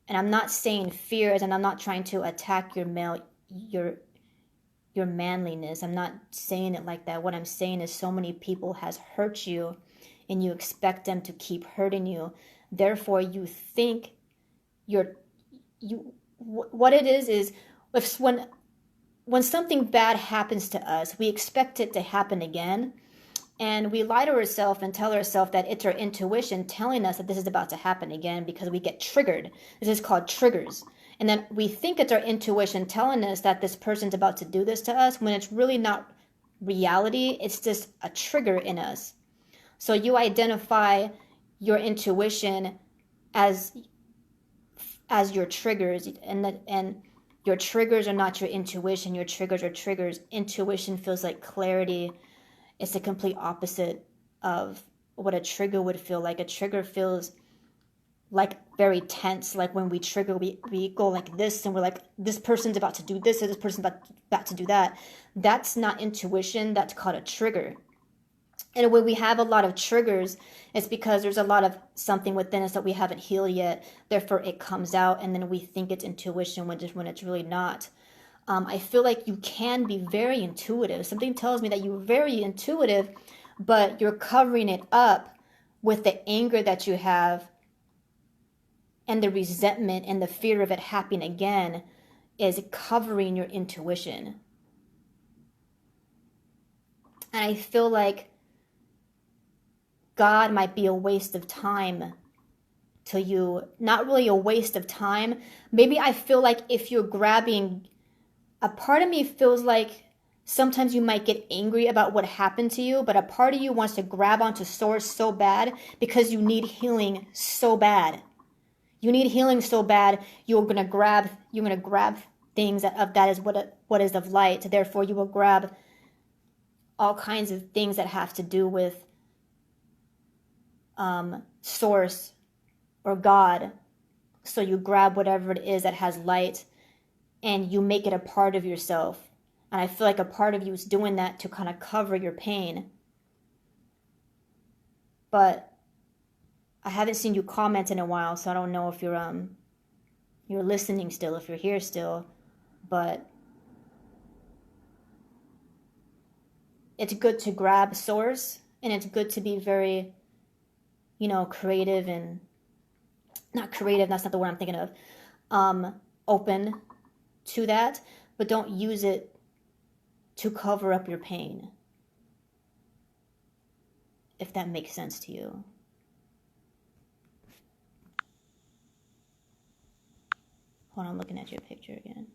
And I'm not saying fear as in I'm not trying to attack your manliness. I'm not saying it like that. What I'm saying is so many people has hurt you and you expect them to keep hurting you. Therefore, you think what it is if when something bad happens to us, we expect it to happen again. And we lie to ourselves and tell ourselves that it's our intuition telling us that this is about to happen again because we get triggered. This is called triggers. And then we think it's our intuition telling us that this person's about to do this to us when it's really not reality. It's just a trigger in us. So you identify your intuition as your triggers, and your triggers are not your intuition. Your triggers are triggers. Intuition feels like clarity. It's the complete opposite of what a trigger would feel like. A trigger feels like very tense. Like when we trigger, we go like this, and we're like, this person's about to do this, or this person's about to do that. That's not intuition. That's called a trigger. And when we have a lot of triggers, it's because there's a lot of something within us that we haven't healed yet. Therefore, it comes out, and then we think it's intuition when it's really not. I feel like you can be very intuitive. Something tells me that you're very intuitive, but you're covering it up with the anger that you have and the resentment and the fear of it happening again is covering your intuition. And I feel like God might be a waste of time to you. Not really a waste of time. Maybe I feel like if you're grabbing, a part of me feels like sometimes you might get angry about what happened to you, but a part of you wants to grab onto source so bad because you need healing so bad. You need healing so bad, you're gonna grab things that is what is of light. Therefore, you will grab all kinds of things that have to do with source or God. So you grab whatever it is that has light and you make it a part of yourself. And I feel like a part of you is doing that to kind of cover your pain. But I haven't seen you comment in a while, so I don't know if you're listening still, if you're here still. But it's good to grab source, and it's good to be very, creative and not creative, that's not the word I'm thinking of. Open to that, but don't use it to cover up your pain. If that makes sense to you. Hold on, I'm looking at your picture again.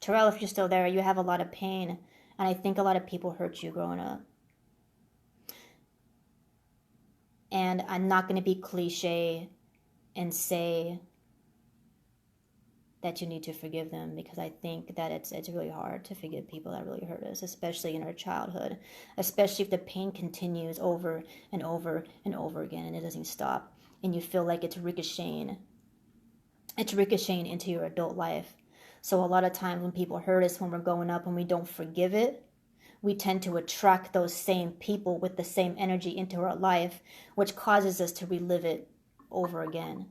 Terrell, if you're still there, you have a lot of pain, and I think a lot of people hurt you growing up. And I'm not going to be cliche and say that you need to forgive them, because I think that it's really hard to forgive people that really hurt us, especially in our childhood, especially if the pain continues over and over and over again and it doesn't stop, and you feel like it's ricocheting into your adult life. So a lot of times when people hurt us when we're growing up and we don't forgive it, we tend to attract those same people with the same energy into our life, which causes us to relive it over again.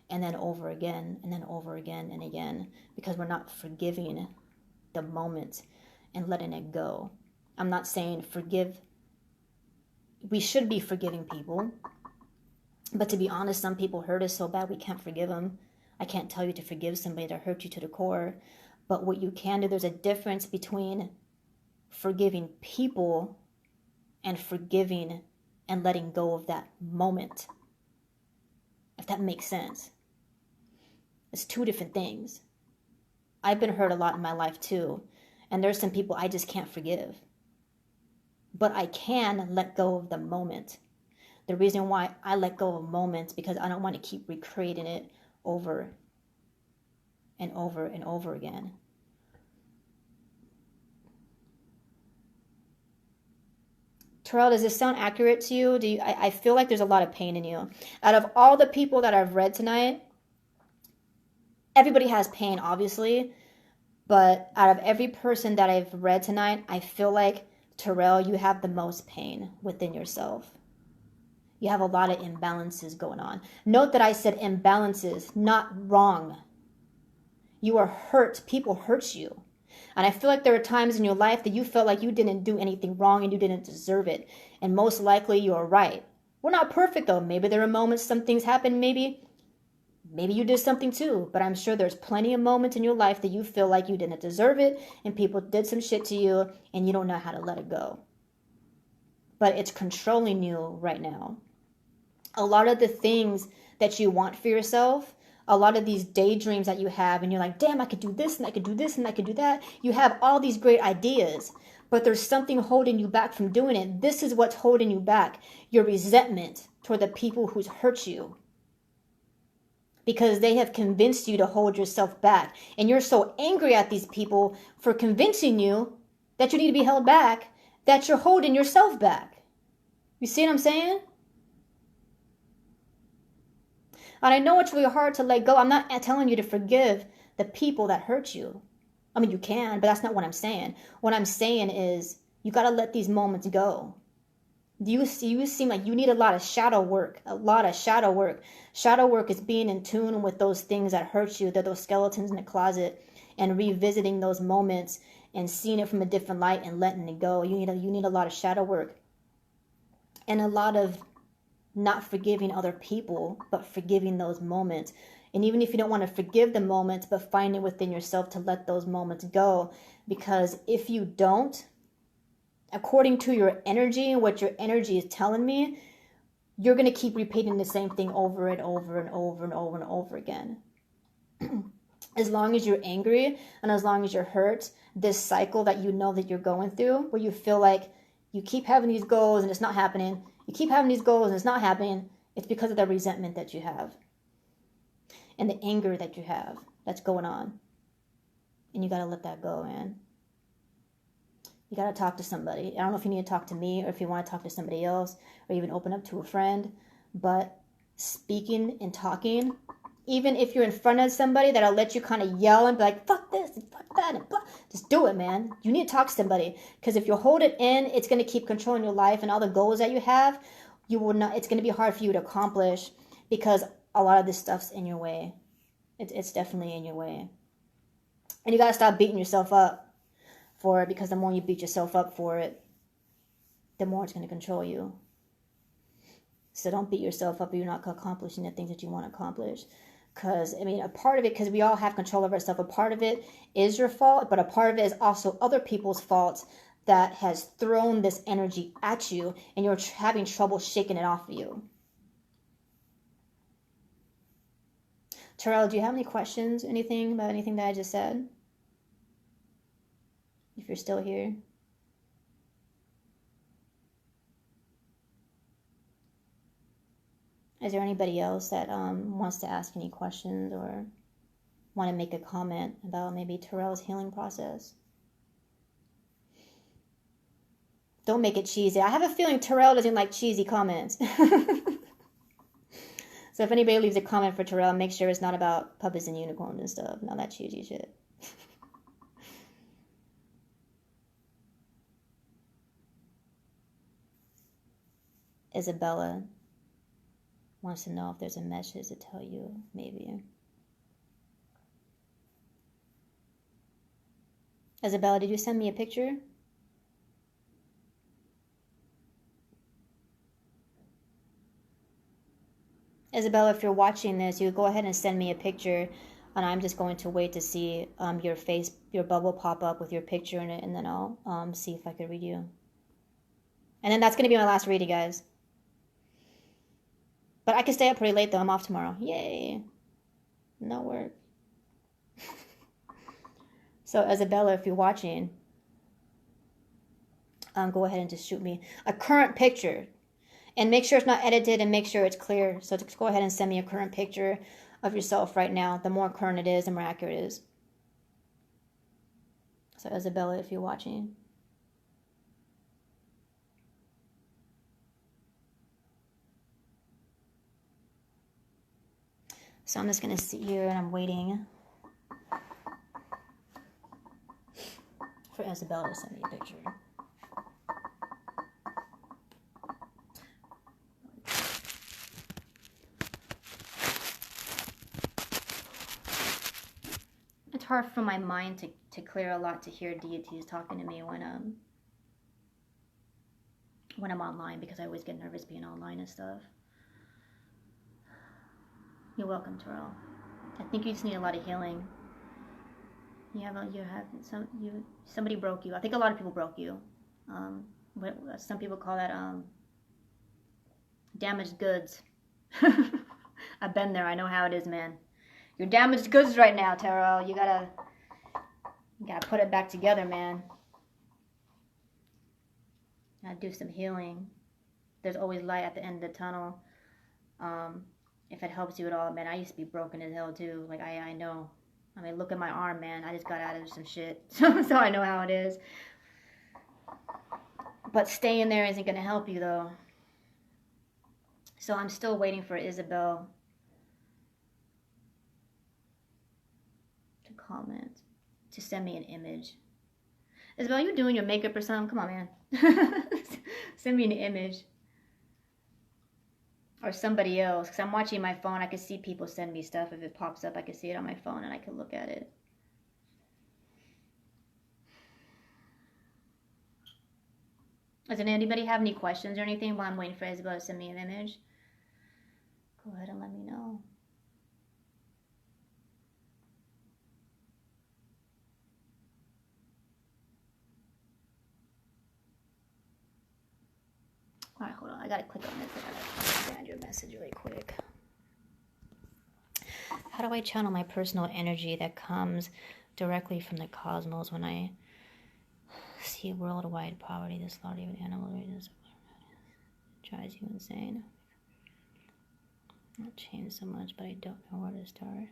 And then over again, and then over again and again, because we're not forgiving the moment and letting it go. I'm not saying forgive. We should be forgiving people. But to be honest, some people hurt us so bad we can't forgive them. I can't tell you to forgive somebody that hurt you to the core. But what you can do, there's a difference between forgiving people and forgiving and letting go of that moment. If that makes sense. It's two different things. I've been hurt a lot in my life too. And there's some people I just can't forgive. But I can let go of the moment. The reason why I let go of moments because I don't want to keep recreating it over and over and over again. Terrell, does this sound accurate to you? I feel like there's a lot of pain in you. Out of all the people that I've read tonight, everybody has pain, obviously, but out of every person that I've read tonight, I feel like, Terrell, you have the most pain within yourself. You have a lot of imbalances going on. Note that I said imbalances, not wrong. You are hurt. People hurt you. And I feel like there are times in your life that you felt like you didn't do anything wrong and you didn't deserve it. And most likely you are right. We're not perfect though. Maybe there are moments some things happen, maybe you did something too, but I'm sure there's plenty of moments in your life that you feel like you didn't deserve it and people did some shit to you and you don't know how to let it go. But it's controlling you right now. A lot of the things that you want for yourself, a lot of these daydreams that you have and you're like, damn, I could do this and I could do this and I could do that. You have all these great ideas, but there's something holding you back from doing it. This is what's holding you back. Your resentment toward the people who's hurt you. Because they have convinced you to hold yourself back. And you're so angry at these people for convincing you that you need to be held back, that you're holding yourself back. You see what I'm saying? And I know it's really hard to let go. I'm not telling you to forgive the people that hurt you. I mean, you can, but that's not what I'm saying. What I'm saying is you got to let these moments go. You seem like you need a lot of shadow work, a lot of shadow work. Shadow work is being in tune with those things that hurt you, that those skeletons in the closet, and revisiting those moments and seeing it from a different light and letting it go. You need a lot of shadow work and a lot of not forgiving other people, but forgiving those moments. And even if you don't want to forgive the moments, but finding within yourself to let those moments go, because if you don't, according to your energy and what your energy is telling me, you're going to keep repeating the same thing over and over and over and over and over again. As long as you're angry and as long as you're hurt, this cycle that you know that you're going through, where you feel like you keep having these goals and it's not happening, you keep having these goals and it's not happening, it's because of the resentment that you have and the anger that you have that's going on. And you got to let that go, man. You got to talk to somebody. I don't know if you need to talk to me or if you want to talk to somebody else or even open up to a friend. But speaking and talking, even if you're in front of somebody that'll let you kind of yell and be like, fuck this and fuck that, and blah, just do it, man. You need to talk to somebody. Because if you hold it in, it's going to keep controlling your life and all the goals that you have. You will not. It's going to be hard for you to accomplish because a lot of this stuff's in your way. It's definitely in your way. And you got to stop beating yourself up for it, because the more you beat yourself up for it, the more it's going to control you. So don't beat yourself up if you're not accomplishing the things that you want to accomplish. Because, I mean, a part of it, because we all have control of ourselves, a part of it is your fault, but a part of it is also other people's fault that has thrown this energy at you, and you're having trouble shaking it off of you. Terrell, do you have any questions, anything about anything that I just said? If you're still here. Is there anybody else that wants to ask any questions or want to make a comment about maybe Terrell's healing process? Don't make it cheesy. I have a feeling Terrell doesn't like cheesy comments. So if anybody leaves a comment for Terrell, make sure it's not about puppies and unicorns and stuff. Not that cheesy shit. Isabella wants to know if there's a message to tell you, maybe. Isabella, did you send me a picture? Isabella, if you're watching this, you go ahead and send me a picture, and I'm just going to wait to see your bubble pop up with your picture in it, and then I'll see if I can read you. And then that's going to be my last reading, guys. But I can stay up pretty late, though. I'm off tomorrow. Yay. No work. So, Isabella, if you're watching, go ahead and just shoot me a current picture. And make sure it's not edited and make sure it's clear. So just go ahead and send me a current picture of yourself right now. The more current it is, the more accurate it is. So, Isabella, if you're watching. So I'm just going to sit here and I'm waiting for Isabella to send me a picture. It's hard for my mind to clear a lot to hear deities talking to me when I'm online, because I always get nervous being online and stuff. You're welcome, Terrell. I think you just need a lot of healing. Somebody broke you. I think a lot of people broke you. Some people call that damaged goods. I've been there. I know how it is, man. You're damaged goods right now, Terrell. You gotta put it back together, man. Gotta do some healing. There's always light at the end of the tunnel. If it helps you at all, man. I used to be broken as hell too. Like I know. I mean, look at my arm, man. I just got out of some shit, so I know how it is. But staying there isn't gonna help you though. So I'm still waiting for Isabel to comment. to send me an image. Isabel, you doing your makeup or something? Come on, man. Send me an image. Or somebody else. Because I'm watching my phone. I can see people send me stuff. If it pops up, I can see it on my phone and I can look at it. Does anybody have any questions or anything while I'm waiting for Isabel to send me an image? Go ahead and let me know. All right, hold on. I gotta click on this. I gotta expand your message really quick. How do I channel my personal energy that comes directly from the cosmos when I see worldwide poverty, the slaughter of animals drives you insane? Not changed so much, but I don't know where to start.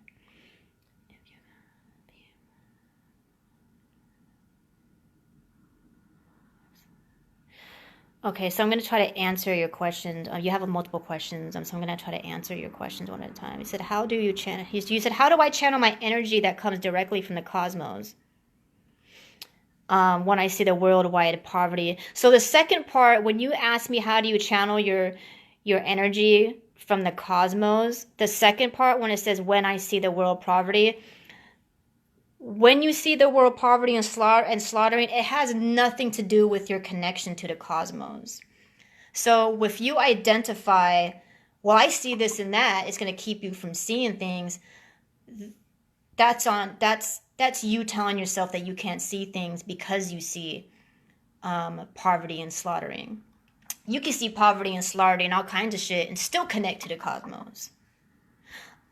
Okay, so I'm going to try to answer your questions. You have multiple questions, so I'm going to try to answer your questions one at a time. You said, how do you channel? You said, how do I channel my energy that comes directly from the cosmos? When I see the worldwide poverty. So the second part, when you ask me how do you channel your energy from the cosmos, the second part, when it says when I see the world poverty, when you see the world poverty and slaughtering, it has nothing to do with your connection to the cosmos. So if you identify, well, I see this and that, it's going to keep you from seeing things. That's you telling yourself that you can't see things because you see poverty and slaughtering. You can see poverty and slaughtering, all kinds of shit, and still connect to the cosmos.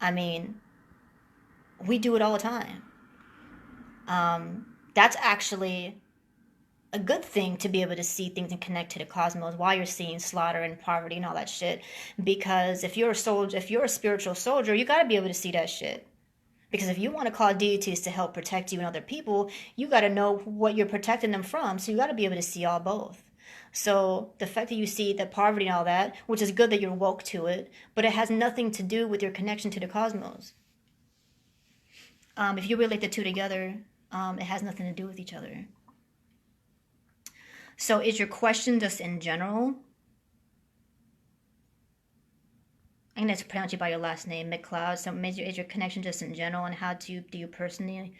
I mean, we do it all the time. That's actually a good thing, to be able to see things and connect to the cosmos while you're seeing slaughter and poverty and all that shit. Because if you're a soldier, if you're a spiritual soldier, you got to be able to see that shit. Because if you want to call deities to help protect you and other people, you got to know what you're protecting them from. So you got to be able to see all both. So the fact that you see the poverty and all that, which is good that you're woke to it, but it has nothing to do with your connection to the cosmos. If you relate the two together, it has nothing to do with each other. So is your question just in general? I'm going to pronounce you by your last name, McCloud. So is your connection just in general, and how do you personally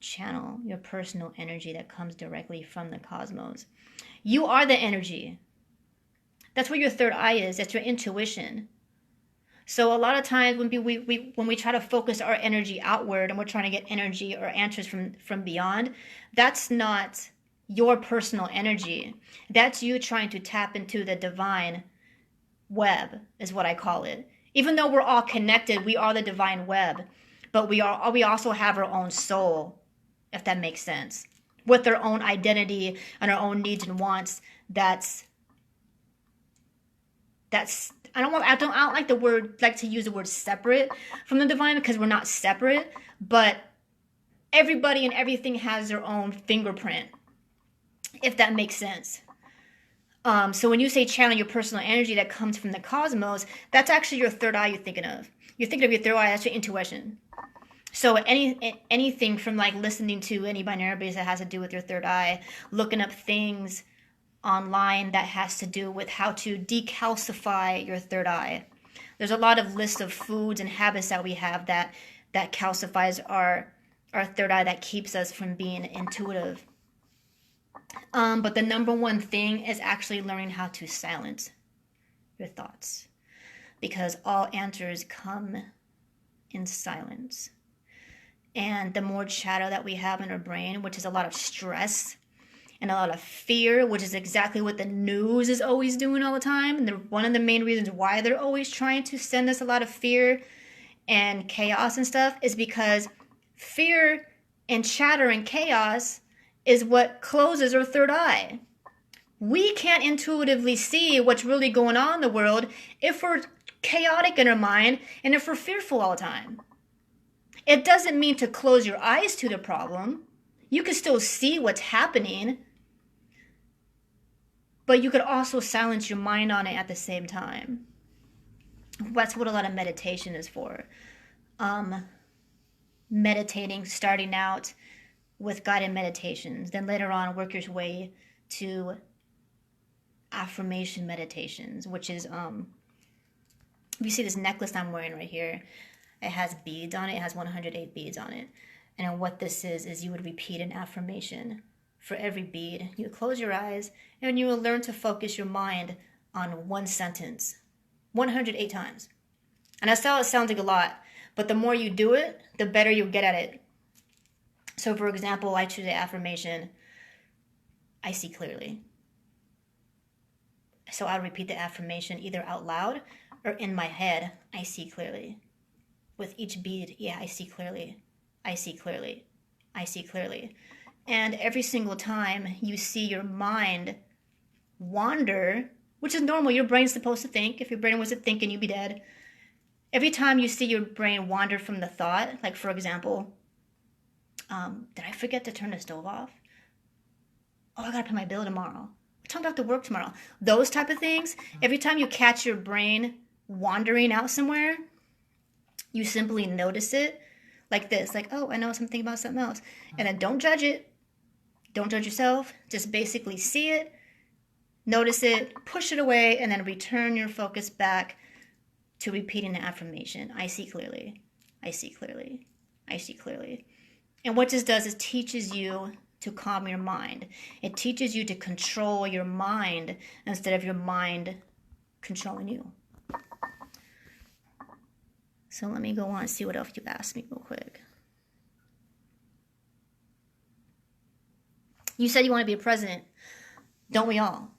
channel your personal energy that comes directly from the cosmos? You are the energy. That's where your third eye is. That's your intuition. So a lot of times when we try to focus our energy outward and we're trying to get energy or answers from beyond, that's not your personal energy. That's you trying to tap into the divine web, is what I call it. Even though we're all connected, we are the divine web, but we also have our own soul, if that makes sense, with our own identity and our own needs and wants. That's I don't like to use the word separate from the divine, because we're not separate, but everybody and everything has their own fingerprint, if that makes sense. So when you say channel your personal energy that comes from the cosmos, that's actually your third eye you're thinking of. You're thinking of your third eye, that's your intuition. So anything from like listening to any binary base that has to do with your third eye, looking up things online that has to do with how to decalcify your third eye. There's a lot of lists of foods and habits that we have that calcifies our third eye, that keeps us from being intuitive. But the number one thing is actually learning how to silence your thoughts, because all answers come in silence. And the more chatter that we have in our brain, which is a lot of stress and a lot of fear, which is exactly what the news is always doing all the time. And one of the main reasons why they're always trying to send us a lot of fear and chaos and stuff is because fear and chatter and chaos is what closes our third eye. We can't intuitively see what's really going on in the world if we're chaotic in our mind and if we're fearful all the time. It doesn't mean to close your eyes to the problem. You can still see what's happening, but you could also silence your mind on it at the same time. That's what a lot of meditation is for. Meditating, starting out, with guided meditations. Then later on, work your way to affirmation meditations, which is, you see this necklace I'm wearing right here. It has beads on it. It has 108 beads on it. And what this is you would repeat an affirmation for every bead. You would close your eyes and you will learn to focus your mind on one sentence 108 times. And I know it sounds like a lot, but the more you do it, the better you'll get at it. So for example, I choose the affirmation, I see clearly. So I'll repeat the affirmation either out loud or in my head, I see clearly. With each bead, yeah, I see clearly. I see clearly. I see clearly. And every single time you see your mind wander, which is normal, your brain's supposed to think. If your brain wasn't thinking, you'd be dead. Every time you see your brain wander from the thought, like for example, did I forget to turn the stove off? Oh, I gotta pay my bill tomorrow. What time do I have to work tomorrow? Those type of things. Every time you catch your brain wandering out somewhere, you simply notice it like this. Like, oh, I know something about something else. And then don't judge it. Don't judge yourself. Just basically see it, notice it, push it away, and then return your focus back to repeating the affirmation. I see clearly. I see clearly. I see clearly. And what this does is teaches you to calm your mind. It teaches you to control your mind instead of your mind controlling you. So let me go on and see what else you asked me real quick. You said you want to be a president. Don't we all?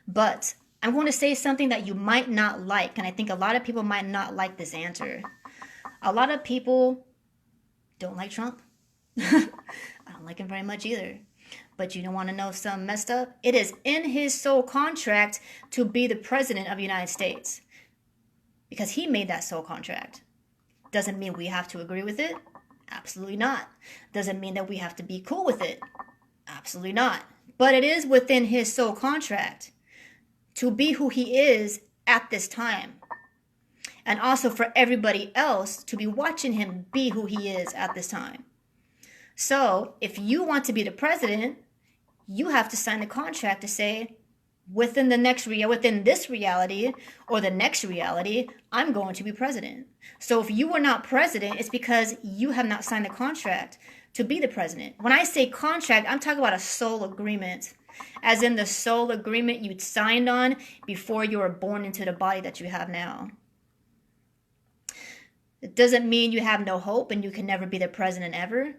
But I'm going to say something that you might not like, and I think a lot of people might not like this answer. A lot of people don't like Trump. I don't like him very much either. But you don't want to know something messed up? It is in his soul contract to be the president of the United States. Because he made that soul contract. Doesn't mean we have to agree with it. Absolutely not. Doesn't mean that we have to be cool with it. Absolutely not. But it is within his soul contract to be who he is at this time. And also for everybody else to be watching him be who he is at this time. So if you want to be the president, you have to sign the contract to say, within this reality or the next reality, I'm going to be president. So if you are not president, it's because you have not signed the contract to be the president. When I say contract, I'm talking about a soul agreement, as in the soul agreement you'd signed on before you were born into the body that you have now. It doesn't mean you have no hope and you can never be the president ever.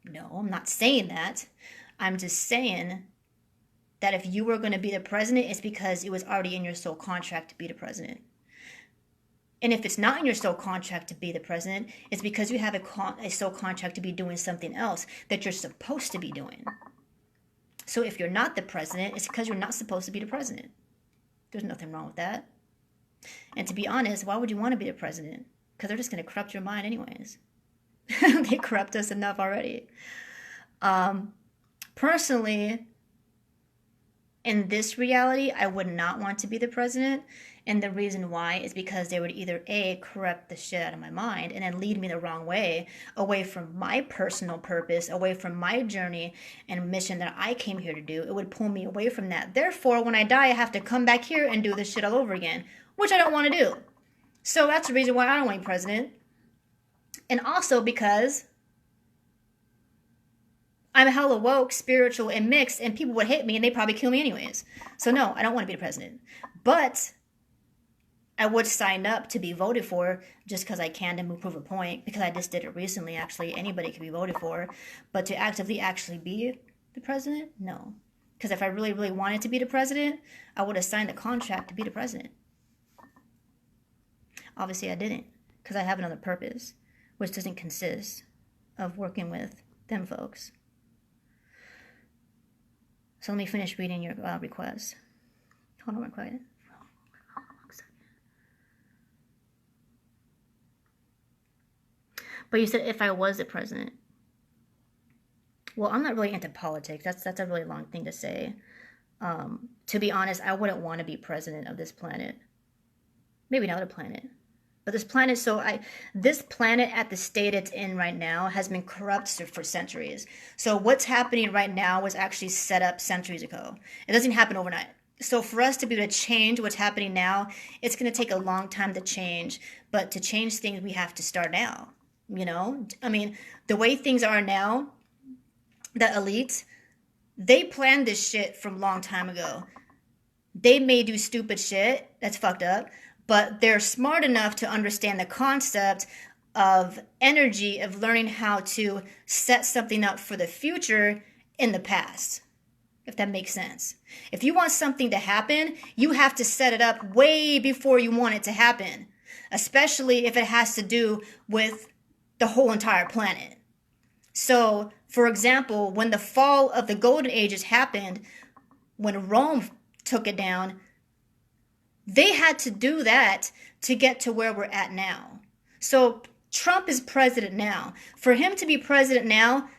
No, I'm not saying that. I'm just saying that if you were going to be the president, it's because it was already in your soul contract to be the president. And if it's not in your soul contract to be the president, it's because you have a soul contract to be doing something else that you're supposed to be doing. So if you're not the president, it's because you're not supposed to be the president. There's nothing wrong with that. And to be honest, why would you want to be the president? Because they're just going to corrupt your mind anyways. They corrupt us enough already. Personally, in this reality, I would not want to be the president. And the reason why is because they would either A, corrupt the shit out of my mind and then lead me the wrong way, away from my personal purpose, away from my journey and mission that I came here to do. It would pull me away from that. Therefore, when I die, I have to come back here and do this shit all over again, which I don't want to do. So that's the reason why I don't want to be president. And also because I'm hella woke, spiritual, and mixed, and people would hate me and they'd probably kill me anyways. So no, I don't want to be the president. But I would sign up to be voted for just because I can to prove a point, because I just did it recently, actually. Anybody can be voted for. But to actively actually be the president, no. Because if I really, really wanted to be the president, I would have signed a contract to be the president. Obviously, I didn't, because I have another purpose, which doesn't consist of working with them folks. So let me finish reading your request. Hold on real quick. But you said if I was the president. Well, I'm not really into politics. That's a really long thing to say. To be honest, I wouldn't want to be president of this planet. Maybe another planet. But this planet at the state it's in right now has been corrupt for centuries. So what's happening right now was actually set up centuries ago. It doesn't happen overnight. So for us to be able to change what's happening now, it's going to take a long time to change. But to change things, we have to start now. I mean, the way things are now, the elites, they planned this shit from a long time ago. They may do stupid shit that's fucked up, but they're smart enough to understand the concept of energy, of learning how to set something up for the future in the past, if that makes sense. If you want something to happen, you have to set it up way before you want it to happen, especially if it has to do with the whole entire planet. So, for example, when the fall of the Golden Ages happened, when Rome took it down, they had to do that to get to where we're at now. So Trump is president now. For him to be president now,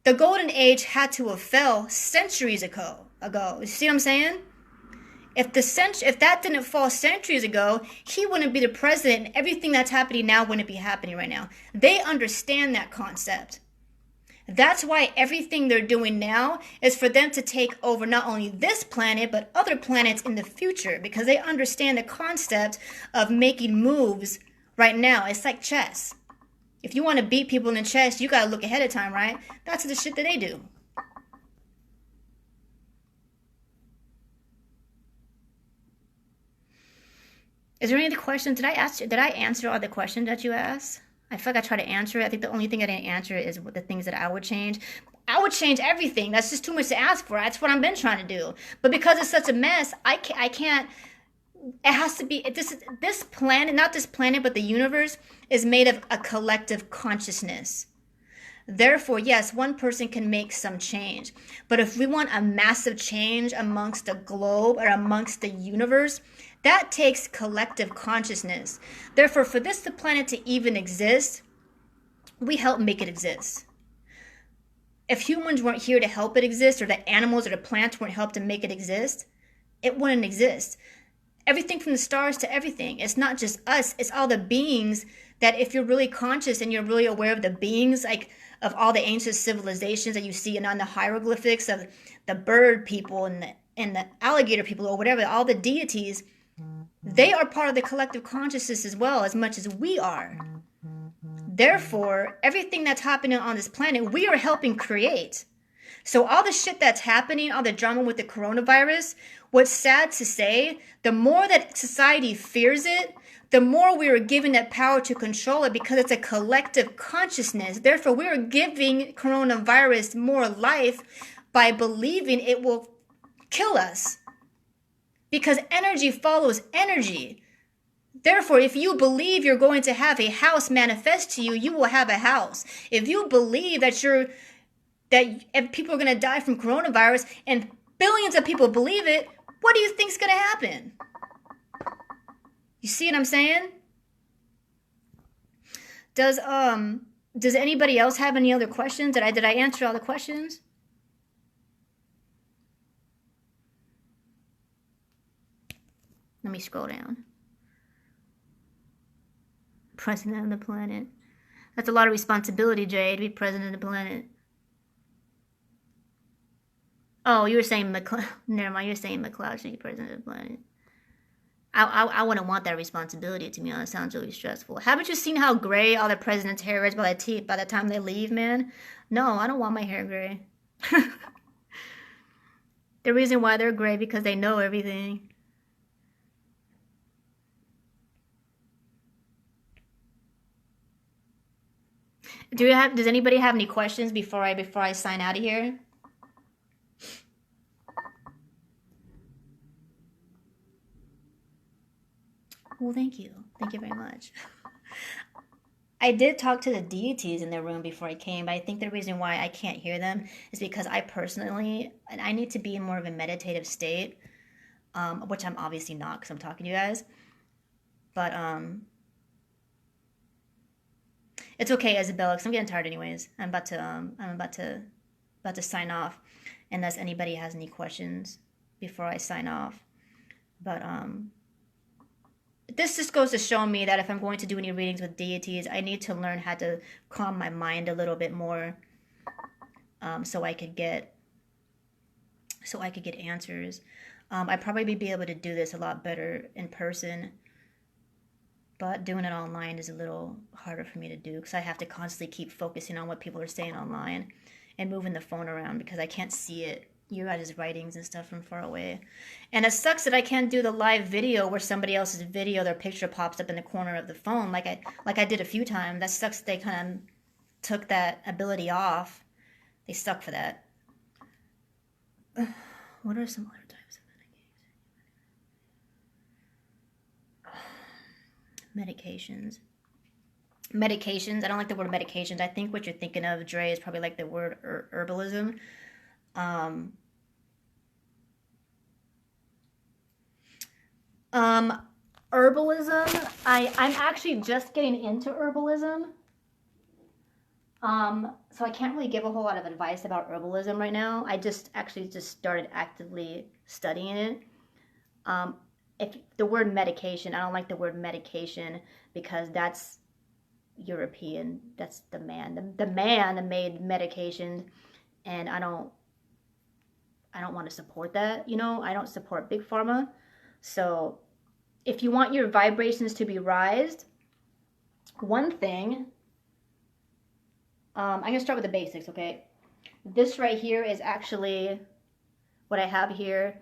the Golden Age had to have fell centuries ago. You see what I'm saying? If that didn't fall centuries ago, he wouldn't be the president, and everything that's happening now wouldn't be happening right now. They understand that concept. That's why everything they're doing now is for them to take over not only this planet, but other planets in the future, because they understand the concept of making moves right now. It's like chess. If you want to beat people in chess, you got to look ahead of time, right? That's the shit that they do. Is there any other questions? Did I answer all the questions that you asked? I feel like I tried to answer it. I think the only thing I didn't answer is the things that I would change. I would change everything. That's just too much to ask for. That's what I've been trying to do. But because it's such a mess, I can't. It has to be this planet, not this planet, but the universe is made of a collective consciousness. Therefore, yes, one person can make some change. But if we want a massive change amongst the globe or amongst the universe, that takes collective consciousness. Therefore, for the planet to even exist, we help make it exist. If humans weren't here to help it exist, or the animals or the plants weren't helped to make it exist, it wouldn't exist. Everything from the stars to everything. It's not just us, it's all the beings that if you're really conscious and you're really aware of the beings, like of all the ancient civilizations that you see and on the hieroglyphics of the bird people and the alligator people or whatever, all the deities, they are part of the collective consciousness as well, as much as we are. Therefore, everything that's happening on this planet, we are helping create. So all the shit that's happening, all the drama with the coronavirus, what's sad to say, the more that society fears it, the more we are giving that power to control it, because it's a collective consciousness. Therefore, we are giving coronavirus more life by believing it will kill us. Because energy follows energy. Therefore, if you believe you're going to have a house manifest to you, you will have a house. If you believe that if people are going to die from coronavirus and billions of people believe it, what do you think is going to happen? You see what I'm saying? Does anybody else have any other questions? Did I answer all the questions? Let me scroll down. President of the planet. That's a lot of responsibility, Jay, to be president of the planet. Oh, you were saying never mind, you're saying McLeod should be president of the planet. I wouldn't want that responsibility, to be honest. It sounds really stressful. Haven't you seen how gray all the president's hair is by the time they leave, man? No, I don't want my hair gray. The reason why they're gray because they know everything. Does anybody have any questions before I sign out of here? Well, thank you. Thank you very much. I did talk to the deities in the room before I came, but I think the reason why I can't hear them is because I need to be in more of a meditative state, which I'm obviously not because I'm talking to you guys. But it's okay, Isabella, because I'm getting tired anyways. I'm about to sign off, unless anybody has any questions before I sign off. But this just goes to show me that if I'm going to do any readings with deities, I need to learn how to calm my mind a little bit more, so I could get answers. I'd probably be able to do this a lot better in person, but doing it online is a little harder for me to do because I have to constantly keep focusing on what people are saying online and moving the phone around because I can't see it, you guys' writings and stuff from far away. And it sucks that I can't do the live video where somebody else's video, their picture pops up in the corner of the phone like I did a few times. That sucks. They kind of took that ability off. They suck for that. What are some other types of medications? Medications. I don't like the word medications. I think what you're thinking of, Dre, is probably like the word herbalism. Herbalism. I'm actually just getting into herbalism. So I can't really give a whole lot of advice about herbalism right now. I just started actively studying it. If the word medication, I don't like the word medication because that's European. That's the man. The man made medications, and I don't want to support that. You know, I don't support big pharma. So if you want your vibrations to be raised, one thing, I'm going to start with the basics, okay? This right here is actually, what I have here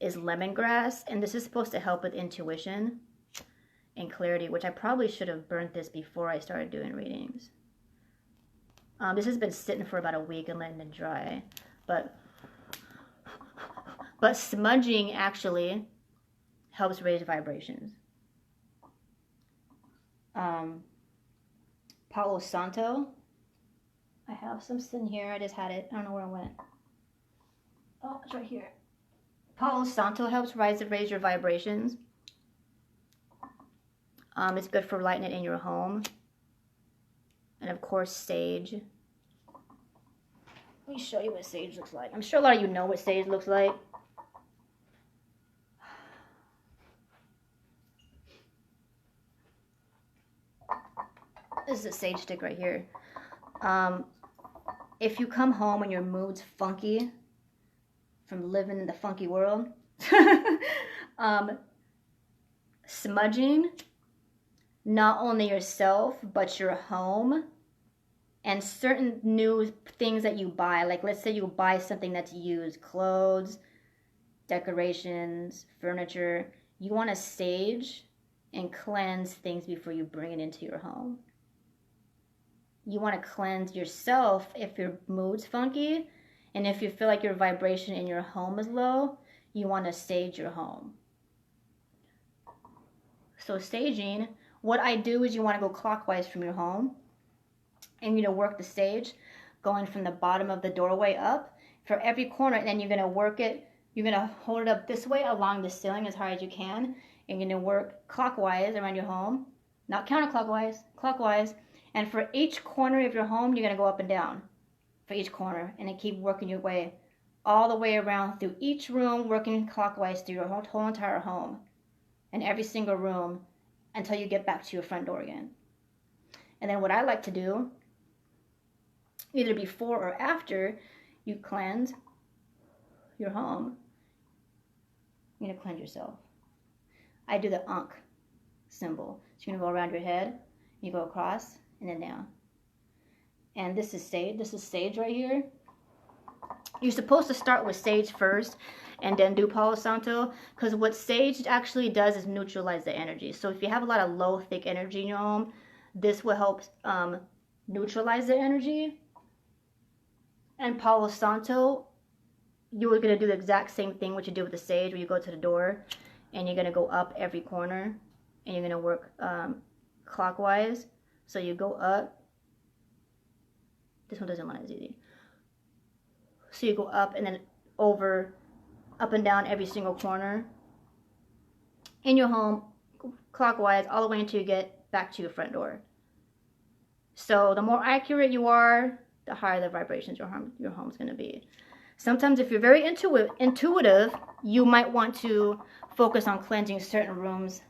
is lemongrass, and this is supposed to help with intuition and clarity, which I probably should have burnt this before I started doing readings. This has been sitting for about a week and letting it dry, but smudging actually helps raise vibrations. Palo Santo. I have some sitting here. I just had it. I don't know where it went. Oh, it's right here. Palo Santo helps raise your vibrations. It's good for lighting it in your home. And of course, sage. Let me show you what sage looks like. I'm sure a lot of you know what sage looks like. This is a sage stick right here. If you come home and your mood's funky from living in the funky world, smudging not only yourself but your home and certain new things that you buy, like let's say you buy something that's used, clothes, decorations, furniture, you want to sage and cleanse things before you bring it into your home. You want to cleanse yourself if your mood's funky, and if you feel like your vibration in your home is low, you want to sage your home. So saging, what I do is you want to go clockwise from your home, and work the sage going from the bottom of the doorway up for every corner, and then you're going to work it, you're going to hold it up this way along the ceiling as high as you can, and you're going to work clockwise around your home, not counterclockwise, clockwise. And for each corner of your home, you're going to go up and down for each corner. And then keep working your way all the way around through each room, working clockwise through your whole entire home. And every single room until you get back to your front door again. And then what I like to do, either before or after you cleanse your home, you're going to cleanse yourself. I do the Ankh symbol. So you're going to go around your head, you go across, and then down. And this is sage. This is sage right here. You're supposed to start with sage first and then do Palo Santo, because what sage actually does is neutralize the energy. So if you have a lot of low, thick energy in your home, this will help neutralize the energy. And Palo Santo, you are going to do the exact same thing what you do with the sage, where you go to the door and you're going to go up every corner and you're going to work clockwise. So you go up. This one doesn't want as easy. So you go up and then over, up and down every single corner in your home, clockwise, all the way until you get back to your front door. So the more accurate you are, the higher the vibrations your home's going to be. Sometimes if you're very intuitive, you might want to focus on cleansing certain rooms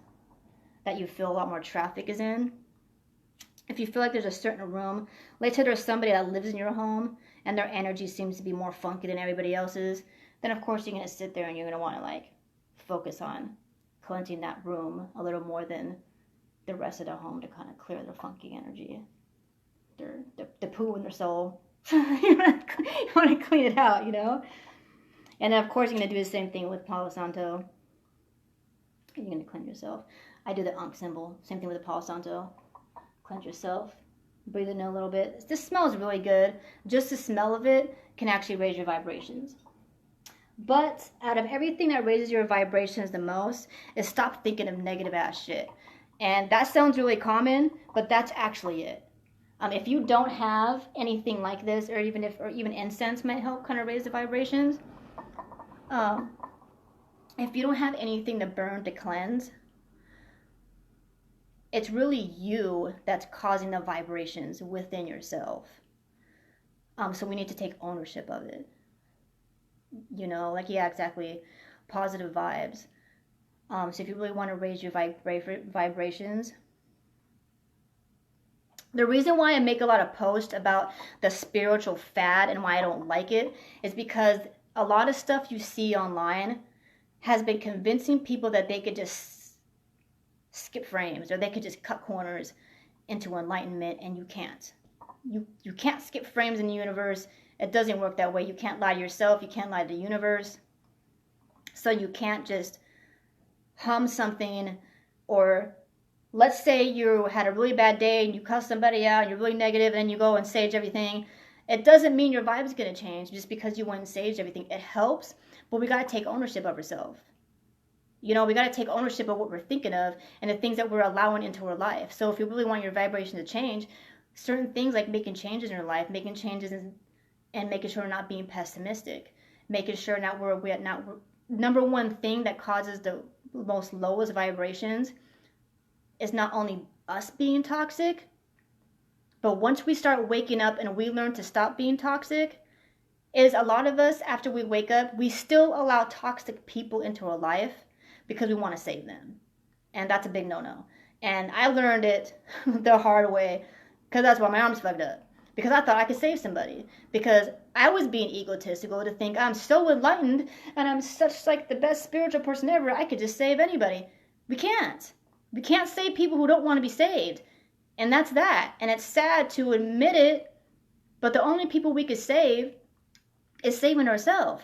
that you feel a lot more traffic is in. If you feel like there's a certain room, let's say there's somebody that lives in your home and their energy seems to be more funky than everybody else's, then of course you're going to sit there and you're going to want to like focus on cleansing that room a little more than the rest of the home to kind of clear their funky energy, the poo in their soul. You want to clean it out, you know? And then of course you're going to do the same thing with Palo Santo. You're going to cleanse yourself. I do the Ankh symbol. Same thing with the Palo Santo. Cleanse yourself. Breathe in a little bit. This smells really good. Just the smell of it can actually raise your vibrations. But out of everything that raises your vibrations the most is stop thinking of negative ass shit. And that sounds really common, but that's actually it. If you don't have anything like this, or even incense might help kind of raise the vibrations. If you don't have anything to burn to cleanse, it's really you that's causing the vibrations within yourself. So we need to take ownership of it. You know, like, yeah, exactly. Positive vibes. So if you really want to raise your vibrations, the reason why I make a lot of posts about the spiritual fad and why I don't like it is because a lot of stuff you see online has been convincing people that they could just skip frames or they could just cut corners into enlightenment, and you can't. You can't skip frames in the universe. It doesn't work that way. You can't lie to yourself. You can't lie to the universe. So you can't just hum something, or let's say you had a really bad day and you cuss somebody out and you're really negative and you go and sage everything. It doesn't mean your vibe's going to change just because you went and saged everything. It helps, but we got to take ownership of ourselves. You know, we got to take ownership of what we're thinking of and the things that we're allowing into our life. So if you really want your vibration to change, certain things like making changes in your life, making changes and making sure we're not being pessimistic, making sure number one thing that causes the most lowest vibrations is not only us being toxic, but once we start waking up and we learn to stop being toxic, is a lot of us, after we wake up, we still allow toxic people into our life because we want to save them. And that's a big no-no. And I learned it the hard way because that's why my arm's fucked up. Because I thought I could save somebody. Because I was being egotistical to think I'm so enlightened and I'm such like the best spiritual person ever, I could just save anybody. We can't. We can't save people who don't want to be saved. And that's that. And it's sad to admit it, but the only people we could save is saving ourselves.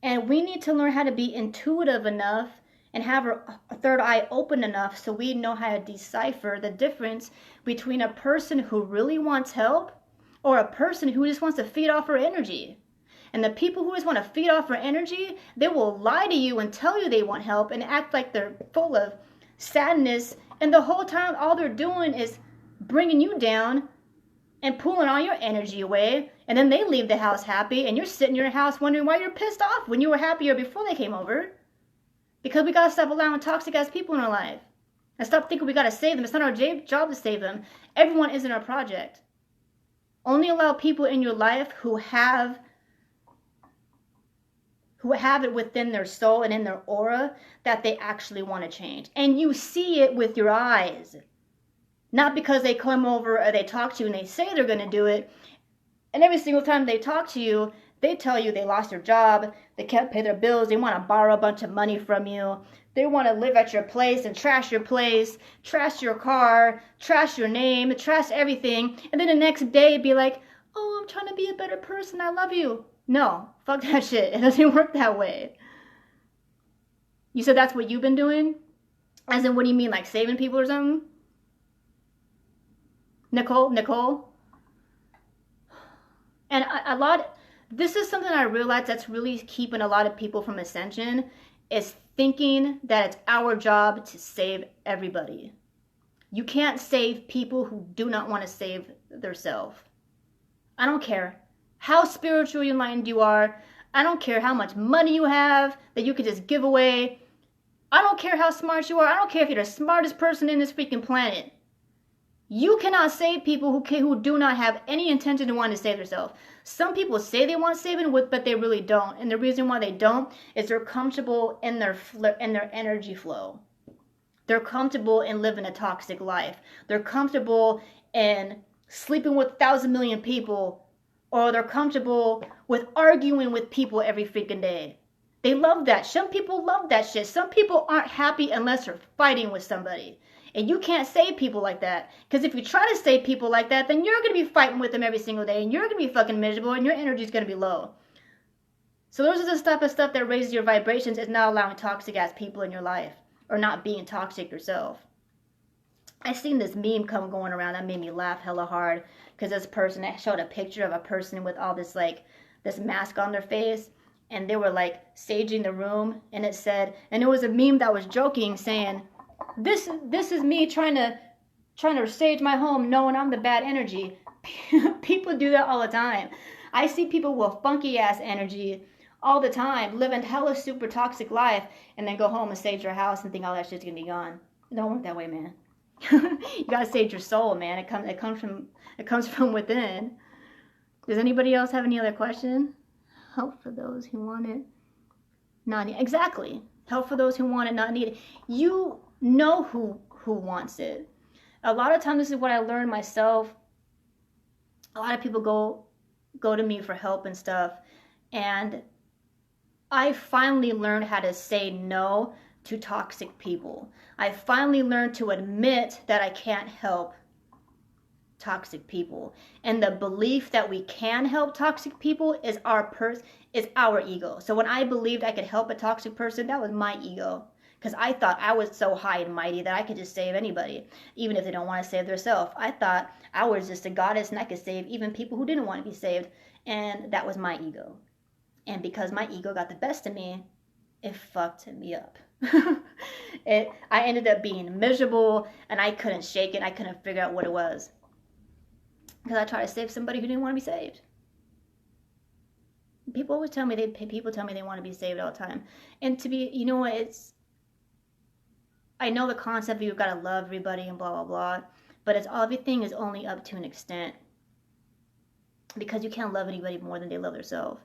And we need to learn how to be intuitive enough and have our third eye open enough so we know how to decipher the difference between a person who really wants help or a person who just wants to feed off our energy. And the people who just want to feed off our energy, they will lie to you and tell you they want help and act like they're full of sadness. And the whole time, all they're doing is bringing you down and pulling all your energy away. And then they leave the house happy, and you're sitting in your house wondering why you're pissed off when you were happier before they came over. Because we got to stop allowing toxic ass people in our life. And stop thinking we got to save them. It's not our job to save them. Everyone isn't our project. Only allow people in your life who have it within their soul and in their aura that they actually want to change. And you see it with your eyes. Not because they come over or they talk to you and they say they're going to do it. And every single time they talk to you, they tell you they lost their job, they can't pay their bills, they want to borrow a bunch of money from you. They want to live at your place and trash your place, trash your car, trash your name, trash everything. And then the next day be like, oh, I'm trying to be a better person, I love you. No, fuck that shit. It doesn't work that way. You said that's what you've been doing? As in, what do you mean, like saving people or something? Nicole? And this is something I realized that's really keeping a lot of people from ascension, is thinking that it's our job to save everybody. You can't save people who do not want to save themselves. I don't care how spiritually enlightened you are. I don't care how much money you have that you could just give away. I don't care how smart you are. I don't care if you're the smartest person in this freaking planet. You cannot save people who do not have any intention to want to save themselves. Some people say they want saving, but they really don't. And the reason why they don't is they're comfortable in their energy flow. They're comfortable in living a toxic life. They're comfortable in sleeping with 1,000,000,000 people, or they're comfortable with arguing with people every freaking day. They love that. Some people love that shit. Some people aren't happy unless they're fighting with somebody. And you can't save people like that. Because if you try to save people like that, then you're going to be fighting with them every single day. And you're going to be fucking miserable. And your energy is going to be low. So those are the type of stuff that raises your vibrations, is not allowing toxic ass people in your life. Or not being toxic yourself. I seen this meme come going around that made me laugh hella hard. Because this person showed a picture of a person with all this this mask on their face. And they were like saging the room. And it said, and it was a meme that was joking, saying, This is me trying to sage my home, knowing I'm the bad energy. People do that all the time. I see people with funky ass energy all the time, living hella super toxic life, and then go home and sage their house and think all that shit's gonna be gone. It don't work that way, man. You gotta sage your soul, man. It comes from within. Does anybody else have any other question? Help for those who want it, not need. Exactly. Help for those who want it, not need it. You know who wants it. A lot of times, this is what I learned myself. A lot of people go to me for help and stuff, and I finally learned how to say no to toxic people. I finally learned to admit that I can't help toxic people, and the belief that we can help toxic people is our ego. So when I believed I could help a toxic person, that was my ego. Because I thought I was so high and mighty that I could just save anybody, even if they don't want to save themselves. I thought I was just a goddess and I could save even people who didn't want to be saved. And that was my ego. And because my ego got the best of me, it fucked me up. I ended up being miserable, and I couldn't shake it. I couldn't figure out what it was. Because I tried to save somebody who didn't want to be saved. People always tell me they want to be saved all the time. And to be, you know what, I know the concept of you've got to love everybody and blah, blah, blah. But everything is only up to an extent. Because you can't love anybody more than they love themselves.